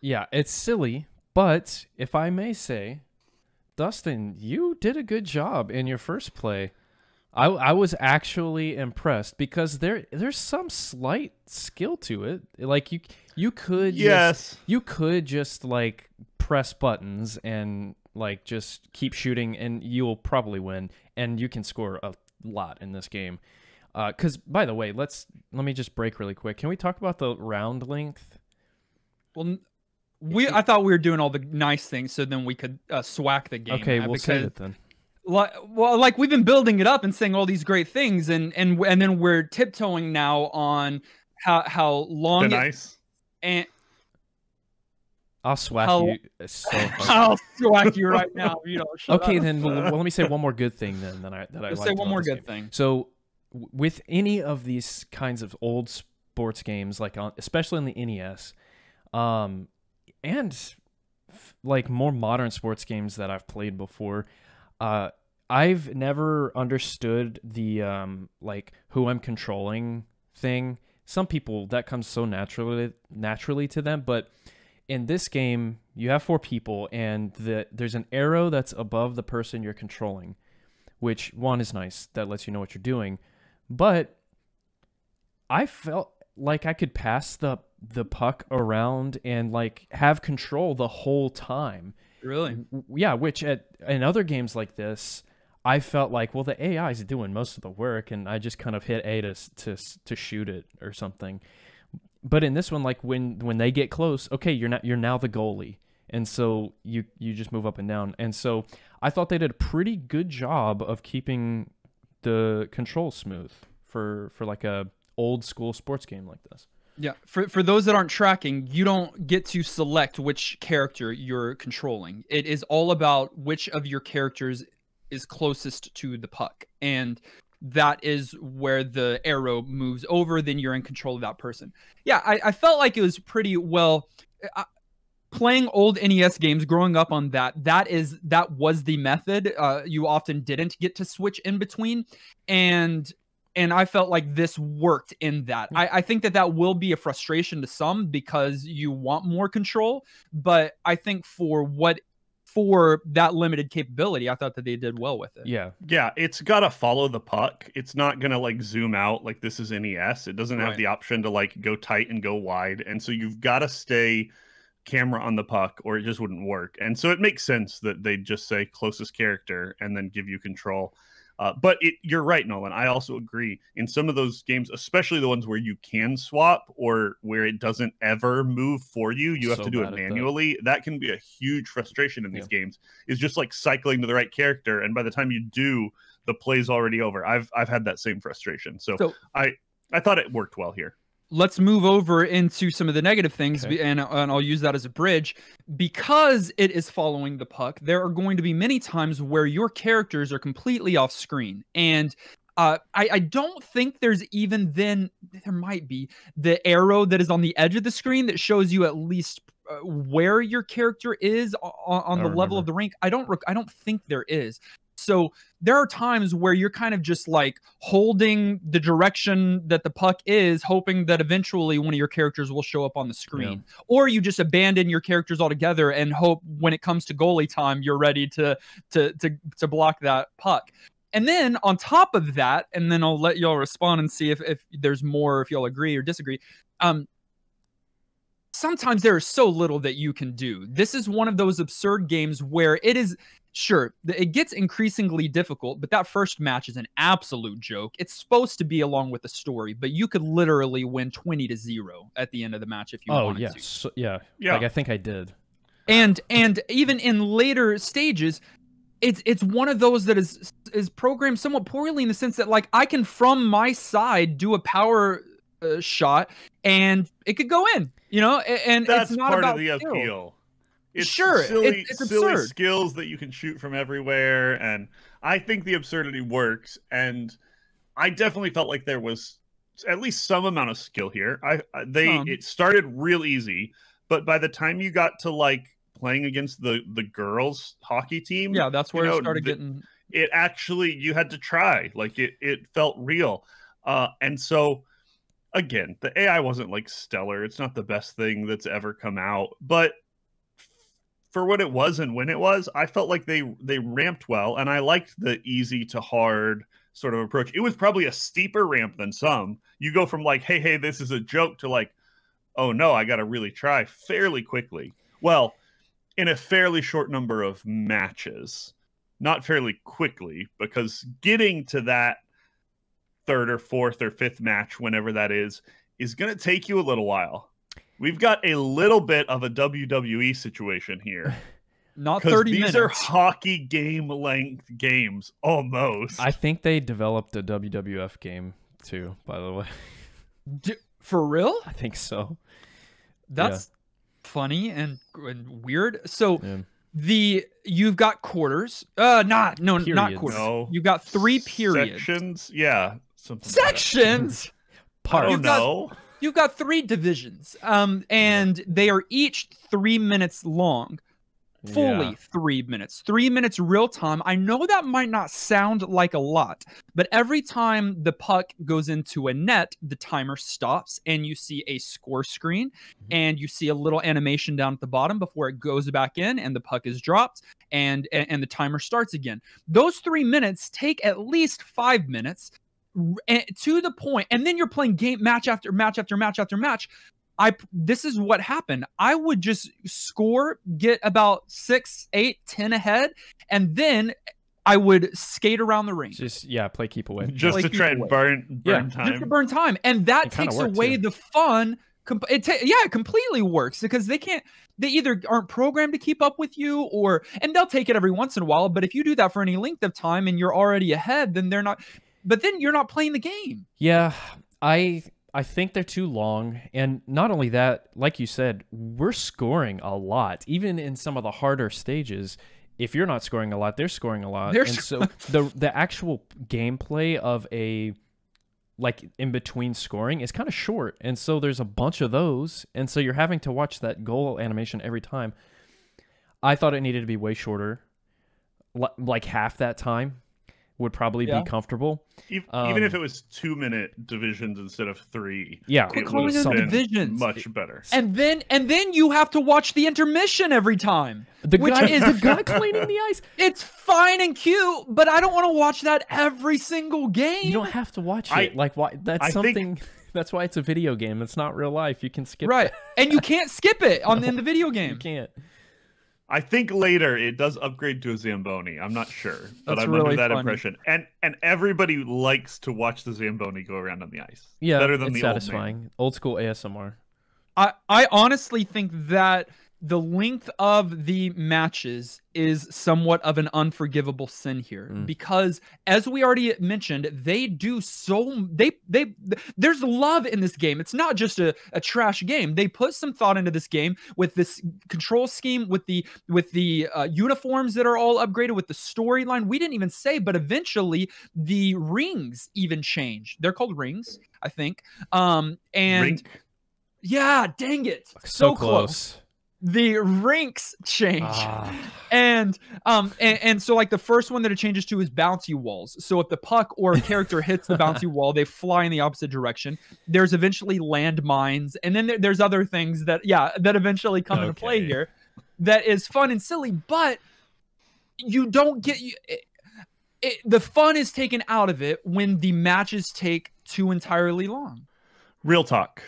Speaker 3: Yeah, it's silly, but if I may say, Dustin, you did a good job in your first play. I was actually impressed because there's some slight skill to it. Like you could just like press buttons and like just keep shooting and you'll probably win, and you can score a lot in this game. Because by the way, let me just break really quick. Can we talk about the round length?
Speaker 1: Well, I thought we were doing all the nice things so then we could swack the game.
Speaker 3: Okay, we'll save it then.
Speaker 1: Like we've been building it up and saying all these great things, and then we're tiptoeing now on how long
Speaker 2: nice.
Speaker 1: And
Speaker 3: I'll swack you so hard.
Speaker 1: I'll swack you right now. You know.
Speaker 3: Okay, then well, let me say one more good thing then that I
Speaker 1: Let's
Speaker 3: liked
Speaker 1: say one
Speaker 3: about
Speaker 1: more
Speaker 3: this
Speaker 1: good
Speaker 3: game.
Speaker 1: thing.
Speaker 3: So with any of these kinds of old sports games, like especially on the NES, and like more modern sports games that I've played before, I've never understood the like who I'm controlling thing. Some people that comes so naturally to them, but in this game you have 4 people and there's an arrow that's above the person you're controlling, which one is nice, that lets you know what you're doing, but I felt like I could pass the puck around and like have control the whole time.
Speaker 1: Really?
Speaker 3: Yeah, which in other games like this, I felt like, well, the AI is doing most of the work, and I just kind of hit A to shoot it or something. But in this one, like when they get close, okay, you're now the goalie, and so you just move up and down. And so I thought they did a pretty good job of keeping the control smooth for like a old school sports game like this.
Speaker 1: Yeah, for those that aren't tracking, you don't get to select which character you're controlling. It is all about which of your characters is closest to the puck, and that is where the arrow moves over. Then you're in control of that person. Yeah, I felt like it was pretty well. Playing old NES games, growing up on that was the method. You often didn't get to switch in between, and I felt like this worked in that. I think that will be a frustration to some because you want more control, but I think for that limited capability, I thought that they did well with it.
Speaker 3: Yeah.
Speaker 2: Yeah, it's got to follow the puck. It's not going to like zoom out like this is NES. It doesn't have the option to like go tight and go wide. And so you've got to stay camera on the puck or it just wouldn't work. And so it makes sense that they just say closest character and then give you control. But you're right, Nolan. I also agree. In some of those games, especially the ones where you can swap or where it doesn't ever move for you, you have to do it manually. That can be a huge frustration in these games. Is just like cycling to the right character, and by the time you do, the play's already over. I've had that same frustration. So I thought it worked well here.
Speaker 1: Let's move over into some of the negative things, and I'll use that as a bridge. Because it is following the puck, there are going to be many times where your characters are completely off screen. And I don't think there's even then, there might be, the arrow that is on the edge of the screen that shows you at least where your character is on the level of the rink. I don't think there is. So there are times where you're kind of just like holding the direction that the puck is, hoping that eventually one of your characters will show up on the screen. Yeah. Or you just abandon your characters altogether and hope when it comes to goalie time, you're ready to block that puck. And then on top of that, and then I'll let y'all respond and see if there's more, if y'all agree or disagree. Sometimes there is so little that you can do. This is one of those absurd games where it is, sure, it gets increasingly difficult, but that first match is an absolute joke. It's supposed to be along with the story, but you could literally win 20-0 at the end of the match if you wanted to.
Speaker 3: So, yeah. Like I think I did.
Speaker 1: And even in later stages, it's one of those that is programmed somewhat poorly in the sense that like I can from my side do a power shot and it could go in, you know, and
Speaker 2: that's
Speaker 1: it's not
Speaker 2: part
Speaker 1: about
Speaker 2: of the
Speaker 1: skill.
Speaker 2: appeal. It's
Speaker 1: sure,
Speaker 2: silly,
Speaker 1: it's
Speaker 2: silly
Speaker 1: absurd.
Speaker 2: skills that you can shoot from everywhere, and I think the absurdity works. And I definitely felt like there was at least some amount of skill here. It started real easy, but by the time you got to like playing against the girls hockey team,
Speaker 1: yeah, that's where it started getting.
Speaker 2: It actually, you had to try. Like it felt real, and so. Again, the AI wasn't like stellar. It's not the best thing that's ever come out, but for what it was and when it was, I felt like they ramped well, and I liked the easy to hard sort of approach. It was probably a steeper ramp than some. You go from like, hey, this is a joke to like, oh no, I got to really try fairly quickly. Well, in a fairly short number of matches, not fairly quickly, because getting to that third or fourth or fifth match, whenever that is going to take you a little while. We've got a little bit of a WWE situation here.
Speaker 1: Not 30 minutes.
Speaker 2: These are hockey game length games, almost.
Speaker 3: I think they developed a WWF game too, by the way.
Speaker 1: For real?
Speaker 3: I think so.
Speaker 1: That's funny and weird. So you've got quarters. Not quarters.
Speaker 2: No.
Speaker 1: You've got 3 periods.
Speaker 2: Sections? Yeah.
Speaker 1: Sections?
Speaker 2: I don't know.
Speaker 1: You've got 3 divisions. And they are each 3 minutes long. Fully 3 minutes. 3 minutes real time. I know that might not sound like a lot, but every time the puck goes into a net, the timer stops and you see a score screen and you see a little animation down at the bottom before it goes back in and the puck is dropped and the timer starts again. Those 3 minutes take at least 5 minutes to the point, and then you're playing match after match after match after match. This is what happened. I would just score, get about 6, 8, 10 ahead, and then I would skate around the rink.
Speaker 3: Just play keep away.
Speaker 2: Just to try and burn time. Just
Speaker 1: to burn time. And that takes away the fun. It completely works because they either aren't programmed to keep up with you and they'll take it every once in a while. But if you do that for any length of time and you're already ahead, then they're not. But then you're not playing the game.
Speaker 3: Yeah, I think they're too long. And not only that, like you said, we're scoring a lot. Even in some of the harder stages, if you're not scoring a lot, they're scoring a lot. So the actual gameplay of in between scoring is kind of short. And so there's a bunch of those. And so you're having to watch that goal animation every time. I thought it needed to be way shorter. Like half that time would probably be comfortable.
Speaker 2: Even if it was 2-minute divisions instead of 3.
Speaker 3: Yeah.
Speaker 2: It would have been divisions. Much better.
Speaker 1: And then you have to watch the intermission every time.
Speaker 3: The guy cleaning the ice.
Speaker 1: It's fine and cute, but I don't want to watch that every single game.
Speaker 3: You don't have to watch it. That's why it's a video game. It's not real life. You can skip
Speaker 1: it. And you can't skip it in the video game.
Speaker 3: You can't.
Speaker 2: I think later it does upgrade to a Zamboni. I'm not sure, but I'm
Speaker 1: really
Speaker 2: under that
Speaker 1: funny.
Speaker 2: impression. And everybody likes to watch the Zamboni go around on the ice.
Speaker 3: Yeah,
Speaker 2: better than
Speaker 3: it's
Speaker 2: the
Speaker 3: satisfying. Old school ASMR.
Speaker 1: I honestly think that the length of the matches is somewhat of an unforgivable sin here because, as we already mentioned, there's love in this game. It's not just a trash game. They put some thought into this game with this control scheme, with the uniforms that are all upgraded, with the storyline. We didn't even say, but eventually the rings even change. They're called rings, I think.
Speaker 2: Rink.
Speaker 1: Yeah, dang it, so close. The rinks change. And so like the first one that it changes to is bouncy walls. So if the puck or a character hits the bouncy wall, they fly in the opposite direction. There's eventually landmines, and then there's other things that eventually come into play here. That is fun and silly, but you don't get the fun is taken out of it when the matches take too entirely long.
Speaker 2: Real talk.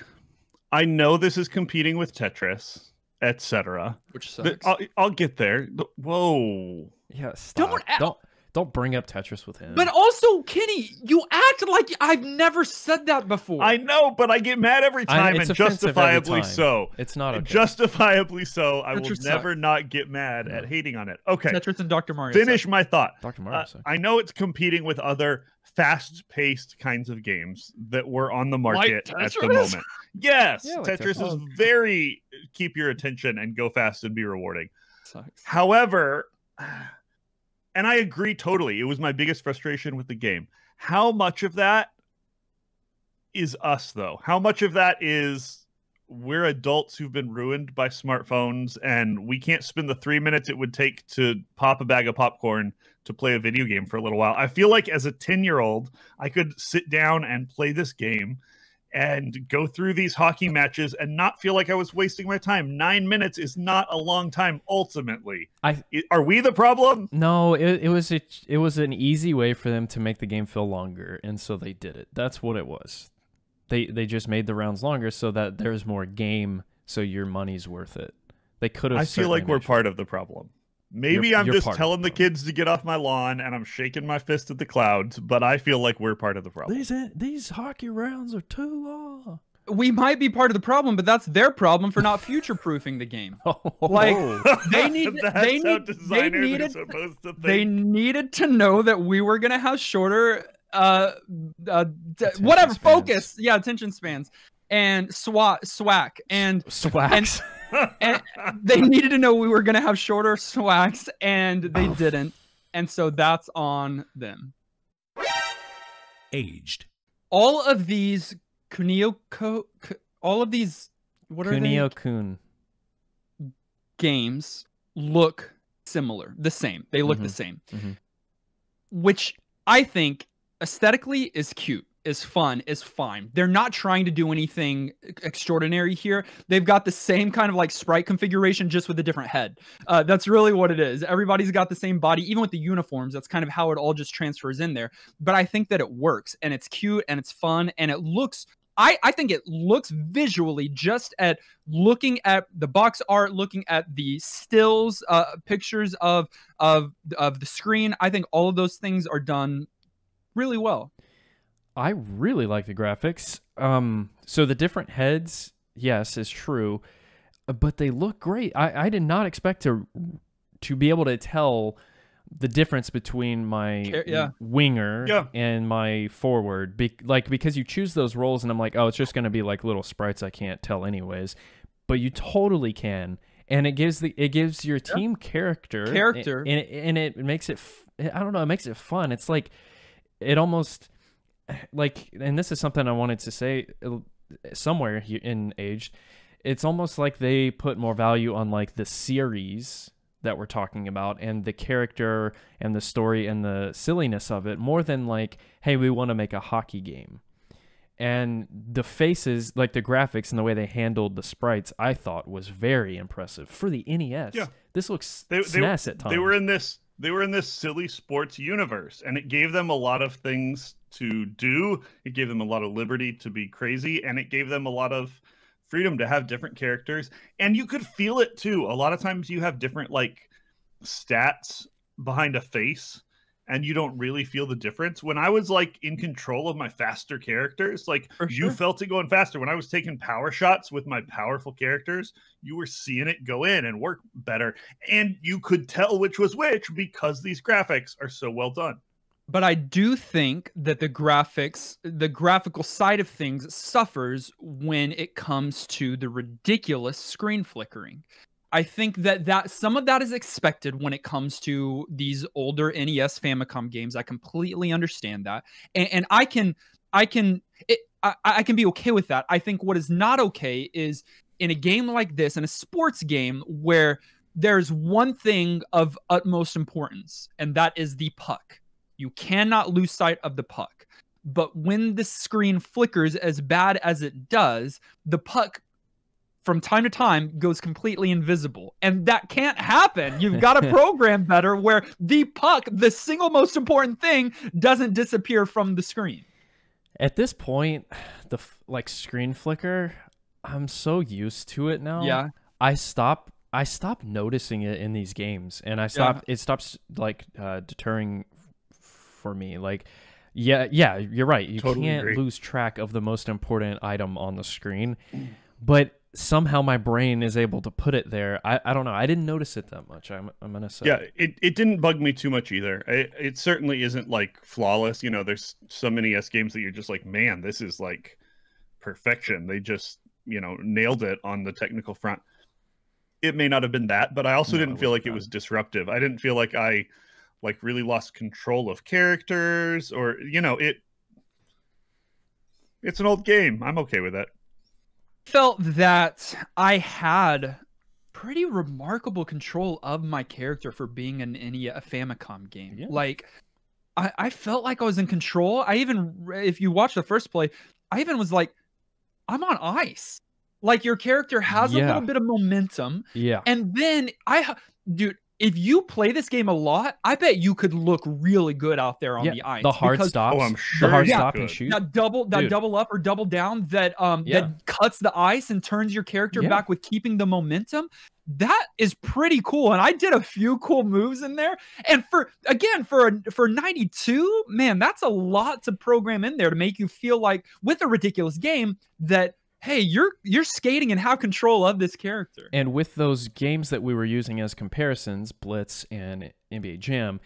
Speaker 2: I know this is competing with Tetris, etc.
Speaker 1: Which sucks.
Speaker 2: I'll get there. Whoa.
Speaker 3: Yeah, stop. Don't bring up Tetris with him.
Speaker 1: But also, Kenny, you act like I've never said that before.
Speaker 2: I know, but I get mad every time, and justifiably so.
Speaker 3: It's not okay.
Speaker 2: Justifiably so. I
Speaker 1: Tetris
Speaker 2: will never not get mad at hating on it. Okay.
Speaker 1: Tetris and Dr. Mario.
Speaker 2: Finish my thought.
Speaker 3: Dr. Mario.
Speaker 2: I know it's competing with other fast-paced kinds of games that were on the market at the moment. Yes,
Speaker 3: Yeah,
Speaker 2: Tetris is very keep your attention and go fast and be rewarding.
Speaker 1: Sucks.
Speaker 2: However, and I agree totally, it was my biggest frustration with the game. How much of that is us, though? How much of that is we're adults who've been ruined by smartphones and we can't spend the 3 minutes it would take to pop a bag of popcorn to play a video game for a little while? I feel like as a 10-year-old, I could sit down and play this game and go through these hockey matches and not feel like I was wasting my time. 9 minutes is not a long time, ultimately. Are we the problem?
Speaker 3: No, it was an easy way for them to make the game feel longer, and so they did it. That's what it was. They just made the rounds longer so that there's more game, so your money's worth it. They could have.
Speaker 2: I feel like we're part of the problem. Maybe I'm just telling the kids to get off my lawn and I'm shaking my fist at the clouds, but I feel like we're part of the problem.
Speaker 3: These hockey rounds are too long.
Speaker 1: we might be part of the problem, but that's their problem for not future-proofing the game. Like they needed to know that we were gonna have shorter whatever
Speaker 3: spans.
Speaker 1: focus, attention spans, and swag and
Speaker 3: Swags.
Speaker 1: and they needed to know we were gonna have shorter swags, and they didn't, and so that's on them.
Speaker 4: Aged.
Speaker 1: All of these all of these
Speaker 3: Kunio-kun
Speaker 1: games look similar, the same. They look the same, which I think aesthetically is cute, is fun, is fine. They're not trying to do anything extraordinary here. They've got the same kind of like sprite configuration, just with a different head. That's really what it is. Everybody's got the same body, even with the uniforms. That's kind of how it all just transfers in there. But I think that it works, and it's cute, and it's fun, and it looks... I think it looks visually, just at looking at the box art, looking at the stills, pictures of the screen. I think all of those things are done really well.
Speaker 3: I really like the graphics. So the different heads, yes, is true, but they look great. I did not expect to be able to tell the difference between my winger and my forward, because you choose those roles, and I'm like, oh, it's just going to be like little sprites I can't tell anyways, but you totally can, and it gives your team character, and it makes it I don't know, it makes it fun. It's like, it almost like, and this is something I wanted to say somewhere here in Aged, it's almost like they put more value on like the series that we're talking about, and the character and the story and the silliness of it, more than like, hey, we want to make a hockey game. And the faces, like the graphics and the way they handled the sprites, I thought was very impressive for the NES. Yeah. This looks SNES at times.
Speaker 2: They were in this silly sports universe, and it gave them a lot of things to do. It gave them a lot of liberty to be crazy, and it gave them a lot of freedom to have different characters, and you could feel it too. A lot of times you have different like stats behind a face, and you don't really feel the difference. When I was like in control of my faster characters, like you felt it going faster. When I was taking power shots with my powerful characters, you were seeing it go in and work better, and you could tell which was which because these graphics are so well done.
Speaker 1: But I do think that the graphical side of things suffers when it comes to the ridiculous screen flickering. I think that some of that is expected when it comes to these older NES Famicom games. I completely understand that, and I can be okay with that. I think what is not okay is in a game like this, in a sports game, where there's one thing of utmost importance, and that is the puck. You cannot lose sight of the puck. But when the screen flickers as bad as it does, the puck from time to time goes completely invisible. And that can't happen. You've got to program better where the puck, the single most important thing, doesn't disappear from the screen.
Speaker 3: At this point, the screen flicker, I'm so used to it now.
Speaker 1: Yeah.
Speaker 3: I stopped noticing it in these games, and it stops like deterring for me. Like, yeah, you're right. You can't lose track of the most important item on the screen, but somehow my brain is able to put it there. I don't know. I didn't notice it that much. I'm gonna say.
Speaker 2: Yeah, it didn't bug me too much either. It certainly isn't like flawless. You know, there's so many NES games that you're just like, man, this is like perfection. They just, nailed it on the technical front. It may not have been that, but I also didn't feel like it was disruptive. I didn't feel like I really lost control of characters, or it's an old game. I'm okay with that.
Speaker 1: Felt that I had pretty remarkable control of my character for being a Famicom game. Yeah. Like, I felt like I was in control. I even, if you watch the first play, I even was like, I'm on ice. Like, your character has a little bit of momentum. Yeah. And then dude, if you play this game a lot, I bet you could look really good out there on the ice.
Speaker 3: The hard stops.
Speaker 2: Oh, I'm sure.
Speaker 3: The hard stop and shoot.
Speaker 1: That double up or double down that cuts the ice and turns your character back with keeping the momentum. That is pretty cool. And I did a few cool moves in there. And for 92, man, that's a lot to program in there to make you feel like, with a ridiculous game, that hey, you're skating and have control of this character.
Speaker 3: And with those games that we were using as comparisons, Blitz and NBA Jam,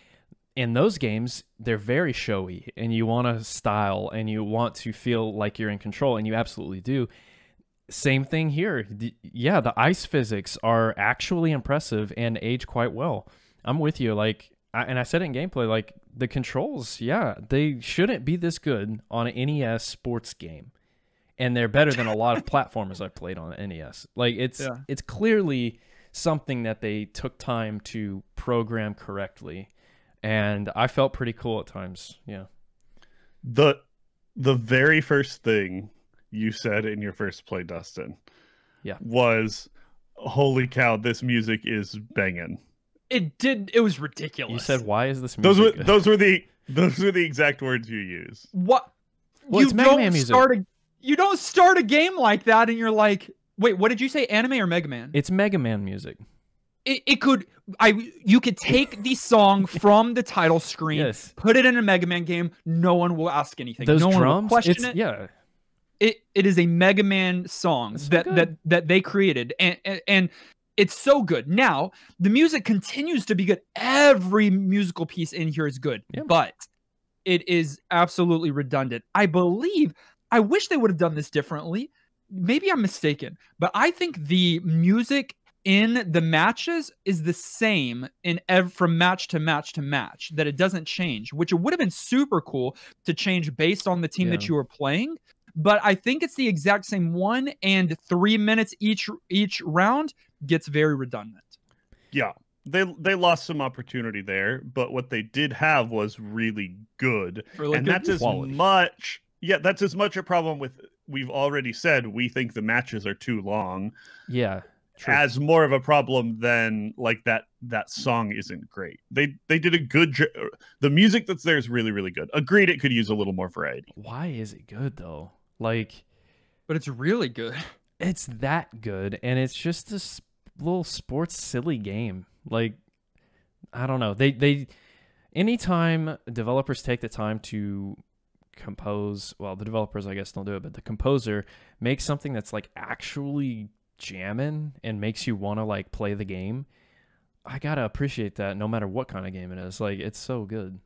Speaker 3: in those games, they're very showy, and you want to style, and you want to feel like you're in control, and you absolutely do. Same thing here. Yeah, the ice physics are actually impressive and age quite well. I'm with you. Like, and I said it in gameplay, like, the controls, yeah, they shouldn't be this good on an NES sports game. And they're better than a lot of platformers I've played on NES. Like, it's clearly something that they took time to program correctly. And I felt pretty cool at times. Yeah.
Speaker 2: The very first thing you said in your first play, Dustin, was, holy cow, this music is banging.
Speaker 1: It was ridiculous.
Speaker 3: You said, why is this music good?
Speaker 2: Those were the exact words you used.
Speaker 1: What?
Speaker 3: Well, it's Mega Man music.
Speaker 1: You don't start a game like that and you're like, wait, what did you say? Anime or Mega Man?
Speaker 3: It's Mega Man music.
Speaker 1: You could take the song from the title screen, put it in a Mega Man game. No one will ask anything.
Speaker 3: Those
Speaker 1: no
Speaker 3: drums,
Speaker 1: one will question it.
Speaker 3: Yeah.
Speaker 1: It is a Mega Man song that they created, and it's so good. Now the music continues to be good. Every musical piece in here is good, but it is absolutely redundant. I wish they would have done this differently. Maybe I'm mistaken, but I think the music in the matches is the same from match to match to match, that it doesn't change, which it would have been super cool to change based on the team that you were playing. But I think it's the exact same 1 and 3 minutes each round gets very redundant. Yeah.
Speaker 2: They lost some opportunity there, but what they did have was really good. And that's as much that's as much a problem with, we've already said we think the matches are too long.
Speaker 3: Yeah. True.
Speaker 2: As more of a problem than like that song isn't great. They did a good the music that's there is really, really good. Agreed, it could use a little more variety.
Speaker 3: Why is it good though? Like,
Speaker 1: but it's really good.
Speaker 3: It's that good, and it's just this little sports silly game. Like, I don't know. They anytime developers take the time to compose, well, the developers I guess don't do it, but the composer makes something that's like actually jamming and makes you want to like play the game. I gotta appreciate that no matter what kind of game it is. Like, it's so good.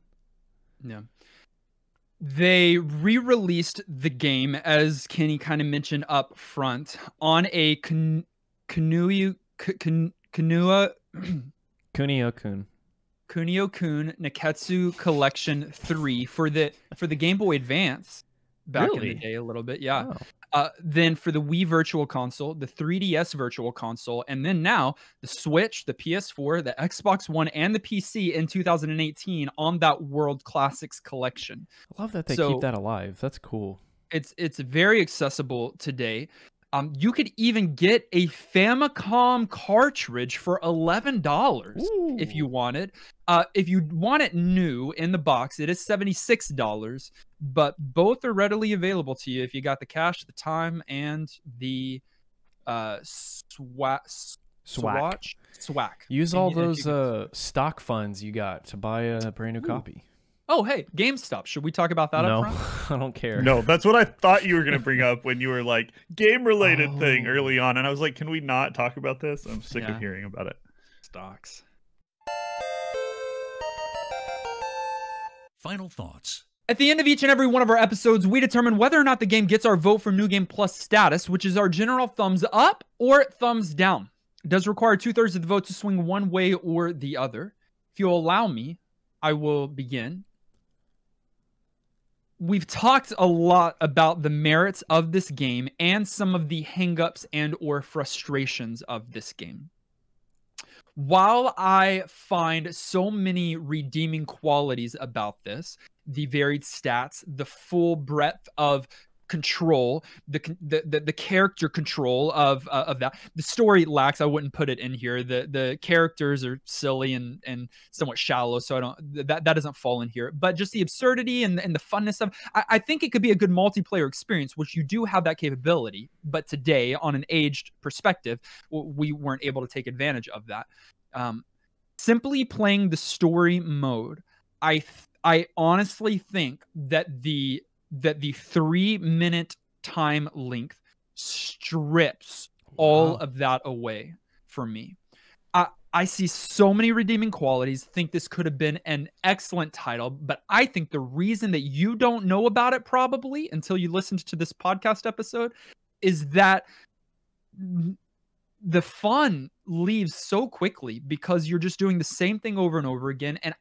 Speaker 1: Yeah. They re-released the game, as Kenny kind of mentioned up front, on a Kunio-kun Nekketsu Collection 3 for the Game Boy Advance back in the day a little bit. Yeah. Oh. Then for the Wii Virtual Console, the 3DS Virtual Console, and then now the Switch, the PS4, the Xbox One, and the PC in 2018 on that World Classics Collection.
Speaker 3: I love that they keep that alive. That's cool.
Speaker 1: It's very accessible today. You could even get a Famicom cartridge for $11 if you want it. If you want it new in the box, it is $76. But both are readily available to you if you got the cash, the time, and the swag.
Speaker 3: Use all those stock funds you got to buy a brand new copy.
Speaker 1: Oh, hey, GameStop. Should we talk about that up front?
Speaker 3: No, I don't care.
Speaker 2: No, that's what I thought you were going to bring up when you were like, game-related thing early on. And I was like, can we not talk about this? I'm sick of hearing about it.
Speaker 1: Stocks.
Speaker 4: Final thoughts.
Speaker 1: At the end of each and every one of our episodes, we determine whether or not the game gets our vote for New Game Plus status, which is our general thumbs up or thumbs down. It does require 2/3 of the vote to swing one way or the other. If you'll allow me, I will begin. We've talked a lot about the merits of this game and some of the hangups and or frustrations of this game. While I find so many redeeming qualities about this, the varied stats, the full breadth of control, the character control of that, the story lacks. I wouldn't put it in here. The characters are silly and somewhat shallow, so that doesn't fall in here. But just the absurdity and the funness of, I think it could be a good multiplayer experience, which you do have that capability. But today, on an aged perspective, we weren't able to take advantage of that. Simply playing the story mode, I honestly think that the 3-minute time length strips all of that away for me. I see so many redeeming qualities, think this could have been an excellent title, but I think the reason that you don't know about it probably until you listened to this podcast episode is that the fun leaves so quickly because you're just doing the same thing over and over again. And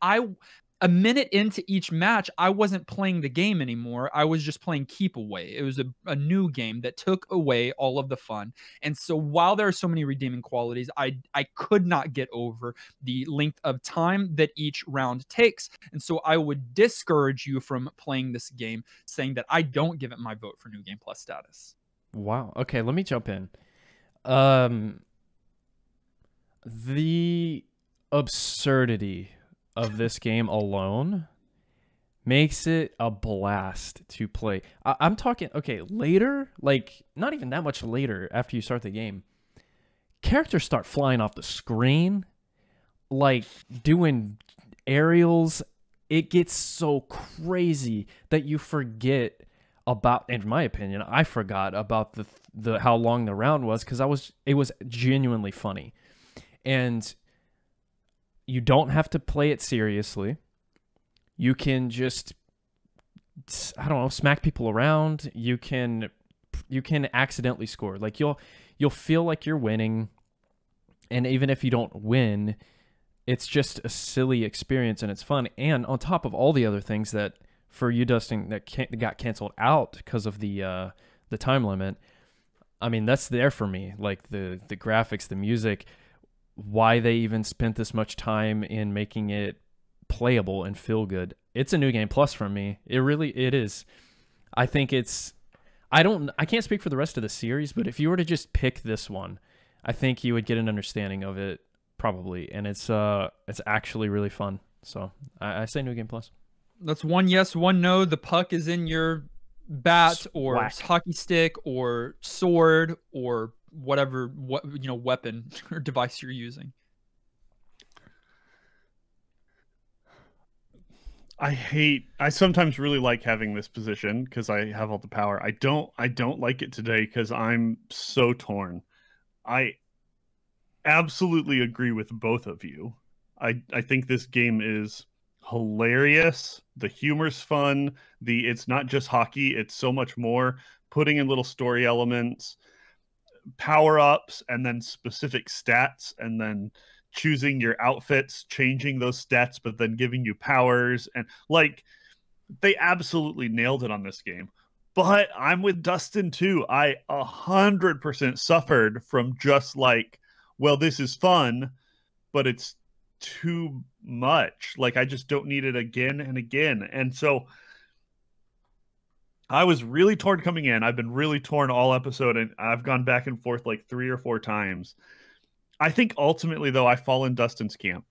Speaker 1: a minute into each match, I wasn't playing the game anymore. I was just playing keep away. It was a new game that took away all of the fun. And so while there are so many redeeming qualities, I could not get over the length of time that each round takes. And so I would discourage you from playing this game, saying that I don't give it my vote for New Game Plus status.
Speaker 3: Wow. Okay, let me jump in. The absurdity of this game alone makes it a blast to play. I'm talking, okay, later, like not even that much later after you start the game, characters start flying off the screen, like doing aerials. It gets so crazy that you forget about, in my opinion, I forgot about the how long the round was because it was genuinely funny. And you don't have to play it seriously. You can just, I don't know, smack people around. You can accidentally score. Like you'll feel like you're winning, and even if you don't win, it's just a silly experience and it's fun. And on top of all the other things that for you, Dustin, that got canceled out because of the time limit, I mean that's there for me. Like the graphics, the music. Why they even spent this much time in making it playable and feel good. It's a New Game Plus for me. It is. I think I can't speak for the rest of the series, but if you were to just pick this one, I think you would get an understanding of it probably. And it's actually really fun. So I say New Game Plus.
Speaker 1: That's one yes, one no. The puck is in your bat or
Speaker 3: Whack.
Speaker 1: hockey stick or sword or whatever weapon or device you're using.
Speaker 2: I sometimes really like having this position because I have all the power. I don't like it today because I'm so torn. I absolutely agree with both of you. I think this game is hilarious. The humor's fun. It's not just hockey, it's so much more. Putting in little story elements, power-ups, and then specific stats, and then choosing your outfits, changing those stats, but then giving you powers. And like, they absolutely nailed it on this game. But I'm with Dustin too. I 100% suffered from just like, well, this is fun, but it's too much. Like, I just don't need it again and again. And so I was really torn coming in. I've been really torn all episode, and I've gone back and forth like 3 or 4 times. I think ultimately, though, I fall in Dustin's camp.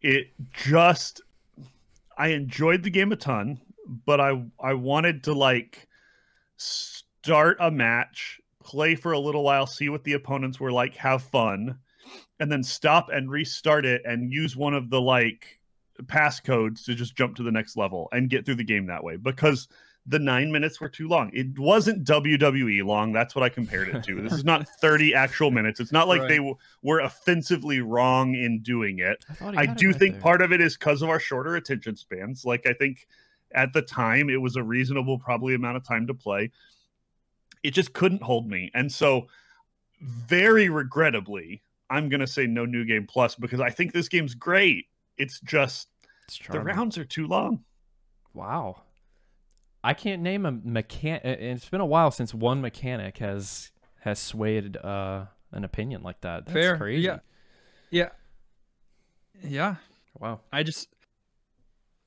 Speaker 2: I enjoyed the game a ton, but I wanted to like start a match, play for a little while, see what the opponents were like, have fun, and then stop and restart it and use one of the like passcodes to just jump to the next level and get through the game that way, because the 9 minutes were too long. It wasn't WWE long. That's what I compared it to. This is not 30 actual minutes. It's not like they were offensively wrong in doing it. I do think part of it is because of our shorter attention spans. Like, I think at the time it was a reasonable probably amount of time to play. It just couldn't hold me. And so very regrettably, I'm going to say no New Game Plus, because I think this game's great. It's just the rounds are too long.
Speaker 3: Wow. I can't name a mechanic. It's been a while since one mechanic has swayed an opinion like that. That's
Speaker 1: fair.
Speaker 3: Crazy.
Speaker 1: Yeah.
Speaker 3: Wow.
Speaker 1: I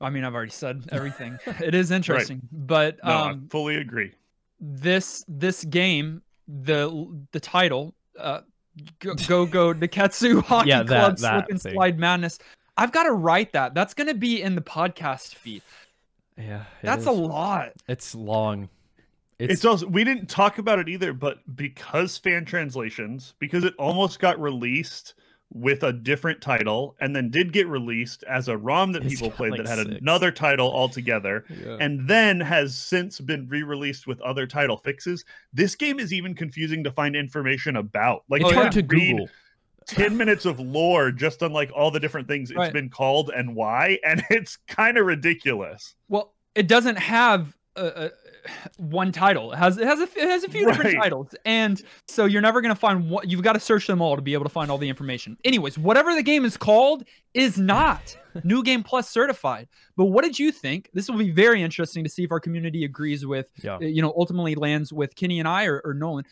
Speaker 1: mean, I've already said everything. It is interesting, but
Speaker 2: no, I fully agree.
Speaker 1: This game, the title, go Nekketsu Hockey Club Slip and Slide Madness. I've got to write that. That's going to be in the podcast feed.
Speaker 3: Yeah,
Speaker 1: that's a lot.
Speaker 3: It's long.
Speaker 2: It's also, we didn't talk about it either, but because fan translations, because it almost got released with a different title, and then did get released as a ROM that people played
Speaker 3: like
Speaker 2: that had
Speaker 3: 6.
Speaker 2: another title altogether,
Speaker 3: Yeah.
Speaker 2: and then has since been re-released with other title fixes. This game is even confusing to find information about. Like,
Speaker 3: It's
Speaker 2: you
Speaker 3: hard
Speaker 2: can
Speaker 3: to
Speaker 2: read
Speaker 3: Google.
Speaker 2: 10 minutes of lore just on like all the different things it's been called and why, and it's kind of ridiculous.
Speaker 1: Well, it doesn't have one title. It has a few different titles, and so you're never gonna find what you've got to search them all to be able to find all the information. Anyways, whatever the game is called is not New Game Plus certified. But what did you think? This will be very interesting to see if our community agrees with, ultimately lands with Kenny and I or Nolan.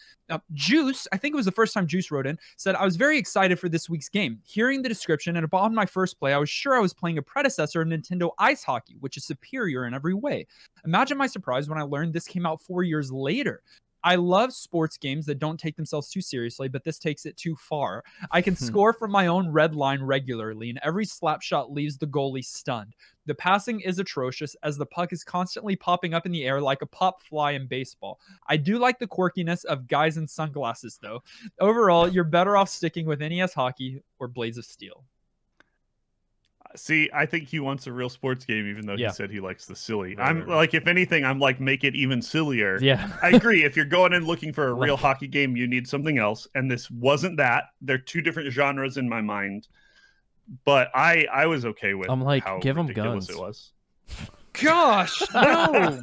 Speaker 1: Juice, I think it was the first time Juice wrote in, said, I was very excited for this week's game. Hearing the description and upon my first play, I was sure I was playing a predecessor of Nintendo Ice Hockey, which is superior in every way. Imagine my surprise when I learned this came out 4 years later. I love sports games that don't take themselves too seriously, but this takes it too far. I can score from my own red line regularly, and every slap shot leaves the goalie stunned. The passing is atrocious, as the puck is constantly popping up in the air like a pop fly in baseball. I do like the quirkiness of guys in sunglasses, though. Overall, you're better off sticking with NES Hockey or Blades of Steel.
Speaker 2: See, I think he wants a real sports game, even though he said he likes the silly.
Speaker 3: Right.
Speaker 2: Like, if anything, I'm like, make it even sillier.
Speaker 3: Yeah.
Speaker 2: I agree. If you're going in looking for a real hockey game, you need something else. And this wasn't that. They're two different genres in my mind. But I was okay with how
Speaker 3: give them
Speaker 2: ridiculous
Speaker 3: guns.
Speaker 2: it was.
Speaker 1: Gosh, no.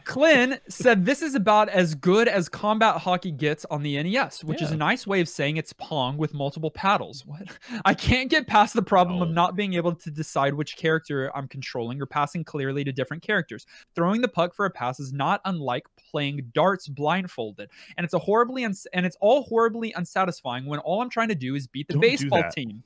Speaker 1: Clint said this is about as good as combat hockey gets on the NES, which is a nice way of saying it's Pong with multiple paddles. What? I can't get past the problem of not being able to decide which character I'm controlling or passing clearly to different characters. Throwing the puck for a pass is not unlike playing darts blindfolded, and it's all horribly unsatisfying when all I'm trying to do is beat the baseball team.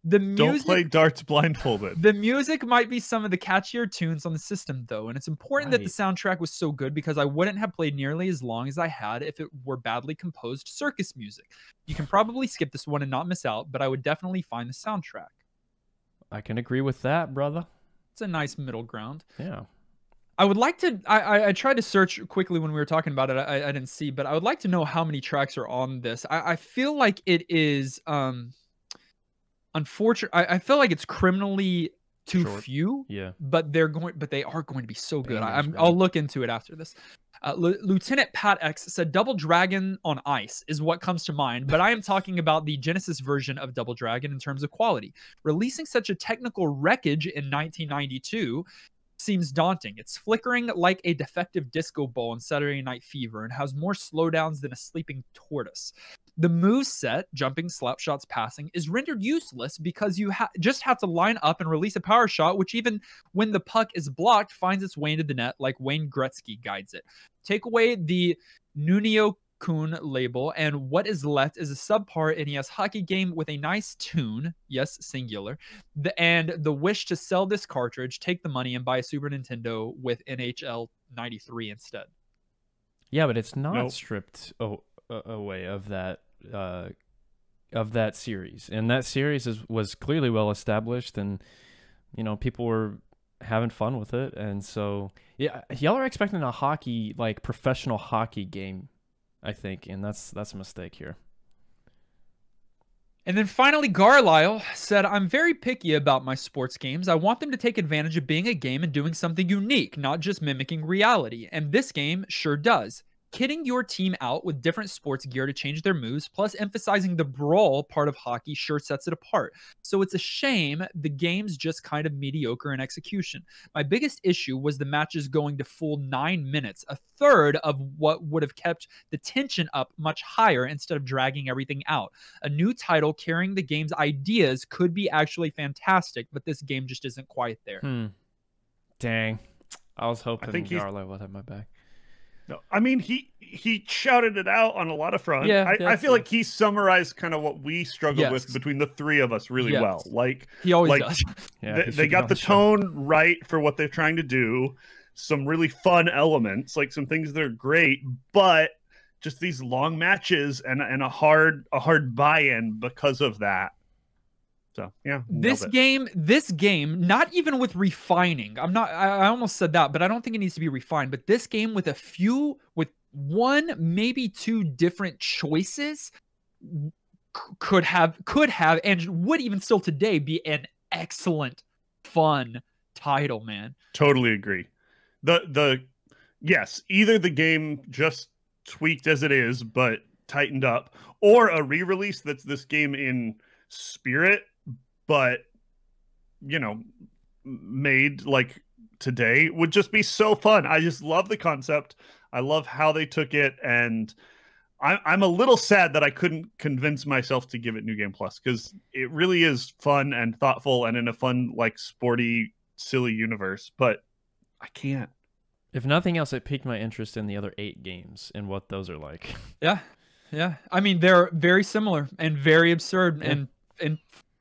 Speaker 2: Don't play darts blindfolded.
Speaker 1: The music might be some of the catchier tunes on the system, though, and it's important that the soundtrack was so good because I wouldn't have played nearly as long as I had if it were badly composed circus music. You can probably skip this one and not miss out, but I would definitely find the soundtrack.
Speaker 3: I can agree with that, brother.
Speaker 1: It's a nice middle ground.
Speaker 3: Yeah.
Speaker 1: I would like to, I tried to search quickly when we were talking about it. I didn't see, but I would like to know how many tracks are on this. I feel like it is, unfortunate. I feel like it's criminally too few.
Speaker 3: Yeah.
Speaker 1: But they are going to be so good. I'll look into it after this. Lieutenant Pat X said Double Dragon on Ice is what comes to mind, but I am talking about the Genesis version of Double Dragon in terms of quality. Releasing such a technical wreckage in 1992 seems daunting. It's flickering like a defective disco ball in Saturday Night Fever and has more slowdowns than a sleeping tortoise. The move set, jumping, slap shots, passing, is rendered useless because you just have to line up and release a power shot, which even when the puck is blocked, finds its way into the net like Wayne Gretzky guides it. Take away the Nunio-kun label, and what is left is a subpar NES hockey game with a nice tune, yes, singular, and the wish to sell this cartridge, take the money, and buy a Super Nintendo with NHL 93 instead.
Speaker 3: Yeah, but it's not stripped away of that series, and that series was clearly well established, and people were having fun with it, and so y'all are expecting a hockey, like professional hockey game, I think, and that's a mistake here.
Speaker 1: And then finally, Garlisle said, I'm very picky about my sports games. I want them to take advantage of being a game and doing something unique, not just mimicking reality, and this game sure does. Kitting your team out with different sports gear to change their moves, plus emphasizing the brawl part of hockey sure sets it apart. So it's a shame the game's just kind of mediocre in execution. My biggest issue was the matches going to full 9 minutes, a third of what would have kept the tension up much higher instead of dragging everything out. A new title carrying the game's ideas could be actually fantastic, but this game just isn't quite there.
Speaker 3: Dang. I was hoping Garlisle would have my back.
Speaker 2: No, I mean, he shouted it out on a lot of fronts.
Speaker 3: Yeah,
Speaker 2: I feel like he summarized kind of what we struggled with between the three of us really well. Like
Speaker 1: he always does.
Speaker 3: Yeah,
Speaker 2: they got the tone right for what they're trying to do. Some really fun elements, like some things that are great, but just these long matches and a hard buy-in because of that. So yeah,
Speaker 1: this game, not even with refining. I almost said that, but I don't think it needs to be refined. But this game with one, maybe two different choices could have, and would even still today be an excellent, fun title, man.
Speaker 2: Totally agree. Yes, either the game just tweaked as it is, but tightened up, or a re-release that's this game in spirit, but made like today would just be so fun. I just love the concept. I love how they took it, and I'm a little sad that I couldn't convince myself to give it New Game Plus, because it really is fun and thoughtful and in a fun, like, sporty, silly universe, but I can't.
Speaker 3: If nothing else, it piqued my interest in the other 8 games and what those are like.
Speaker 1: Yeah. I mean, they're very similar and very absurd and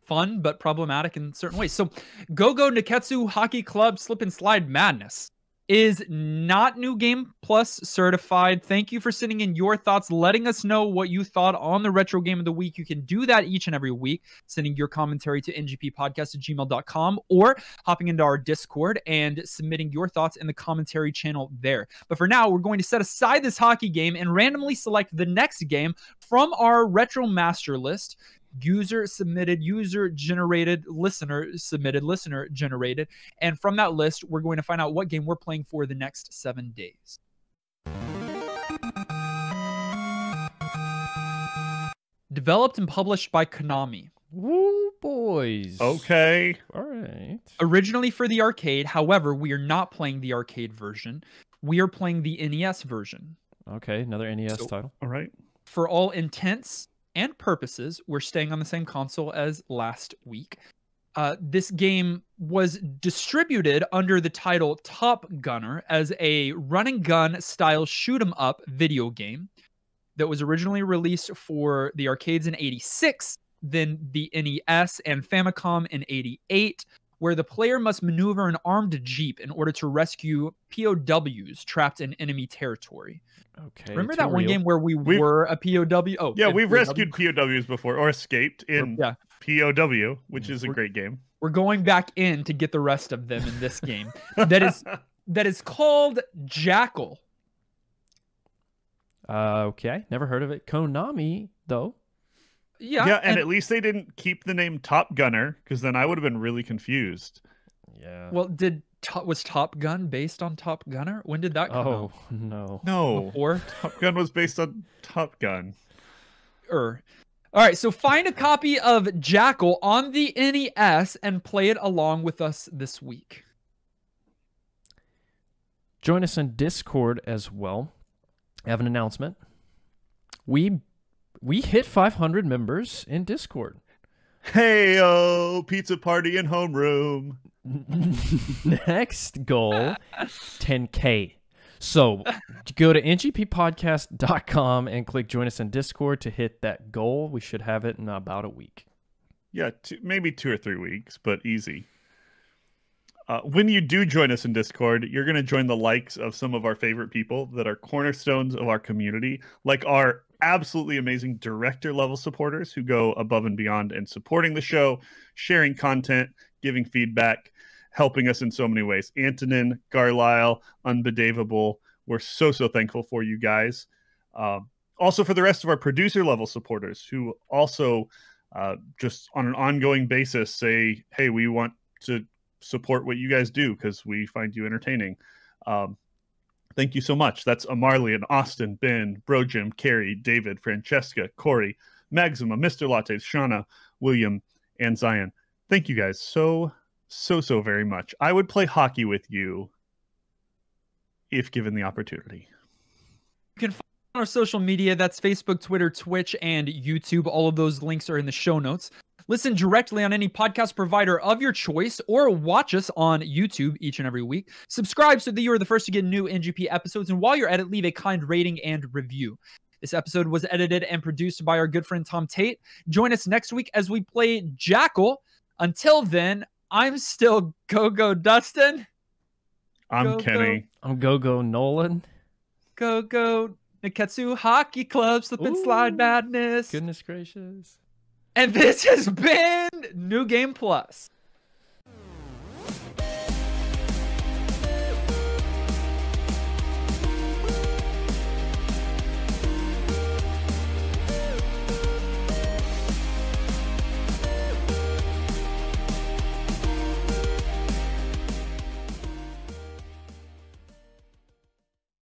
Speaker 1: fun, but problematic in certain ways. So, Go-Go Nekketsu Hockey Club Slip and Slide Madness is not New Game Plus certified. Thank you for sending in your thoughts, letting us know what you thought on the Retro Game of the Week. You can do that each and every week, sending your commentary to ngppodcast@gmail.com or hopping into our Discord and submitting your thoughts in the commentary channel there. But for now, we're going to set aside this hockey game and randomly select the next game from our Retro Master list. User submitted, user generated, listener submitted, listener generated. And from that list, we're going to find out what game we're playing for the next 7 days. Developed and published by Konami.
Speaker 3: Woo, boys.
Speaker 2: Okay.
Speaker 3: All right.
Speaker 1: Originally for the arcade. However, we are not playing the arcade version. We are playing the NES version.
Speaker 3: Okay, another NES title.
Speaker 2: All right.
Speaker 1: For all intents and purposes, we're staying on the same console as last week. This game was distributed under the title Top Gunner as a run and gun style shoot 'em up video game that was originally released for the arcades in '86, then the NES and Famicom in '88, where the player must maneuver an armed jeep in order to rescue POWs trapped in enemy territory.
Speaker 3: Okay.
Speaker 1: Remember that one game where we've were a POW? Oh,
Speaker 2: yeah, we've rescued POWs before, or escaped in
Speaker 1: yeah.
Speaker 2: POW, which is a great game.
Speaker 1: We're going back in to get the rest of them in this game. that is called Jackal.
Speaker 3: Okay, never heard of it. Konami, though.
Speaker 1: Yeah,
Speaker 2: and at least they didn't keep the name Top Gunner, because then I would have been really confused.
Speaker 3: Yeah.
Speaker 1: Well, was Top Gun based on Top Gunner? When did that come out?
Speaker 2: No.
Speaker 1: Before?
Speaker 2: Top Gun was based on Top Gun.
Speaker 1: All right, so find a copy of Jackal on the NES and play it along with us this week.
Speaker 3: Join us in Discord as well. I have an announcement. We hit 500 members in Discord.
Speaker 2: Hey-o, pizza party in homeroom.
Speaker 3: Next goal, 10K. So go to ngppodcast.com and click join us in Discord to hit that goal. We should have it in about a week.
Speaker 2: Yeah, maybe 2 or 3 weeks, but easy. When you do join us in Discord, you're going to join the likes of some of our favorite people that are cornerstones of our community, like our absolutely amazing director level supporters who go above and beyond in supporting the show, sharing content, giving feedback, helping us in so many ways. Antonin, Garlisle, Unbedavable. We're so thankful for you guys. Also for the rest of our producer level supporters who also just on an ongoing basis say, hey, we want to support what you guys do because we find you entertaining. Thank you so much. That's Amarlian, Austin, Ben, Bro Jim, Carrie, David, Francesca, Corey, Maxima, Mr. Lattes, Shauna, William, and Zion. Thank you guys so very much. I would play hockey with you if given the opportunity.
Speaker 1: You can find on our social media. That's Facebook, Twitter, Twitch, and YouTube. All of those links are in the show notes. Listen directly on any podcast provider of your choice or watch us on YouTube each and every week. Subscribe so that you are the first to get new NGP episodes. And while you're at it, leave a kind rating and review. This episode was edited and produced by our good friend Tom Tate. Join us next week as we play Jackal. Until then, I'm still Go-Go Dustin.
Speaker 2: I'm Kenny.
Speaker 3: I'm Go-Go Nolan.
Speaker 1: Go-Go Nekketsu Hockey Club Slip and Slide Madness.
Speaker 3: Goodness gracious.
Speaker 1: And this has been New Game Plus.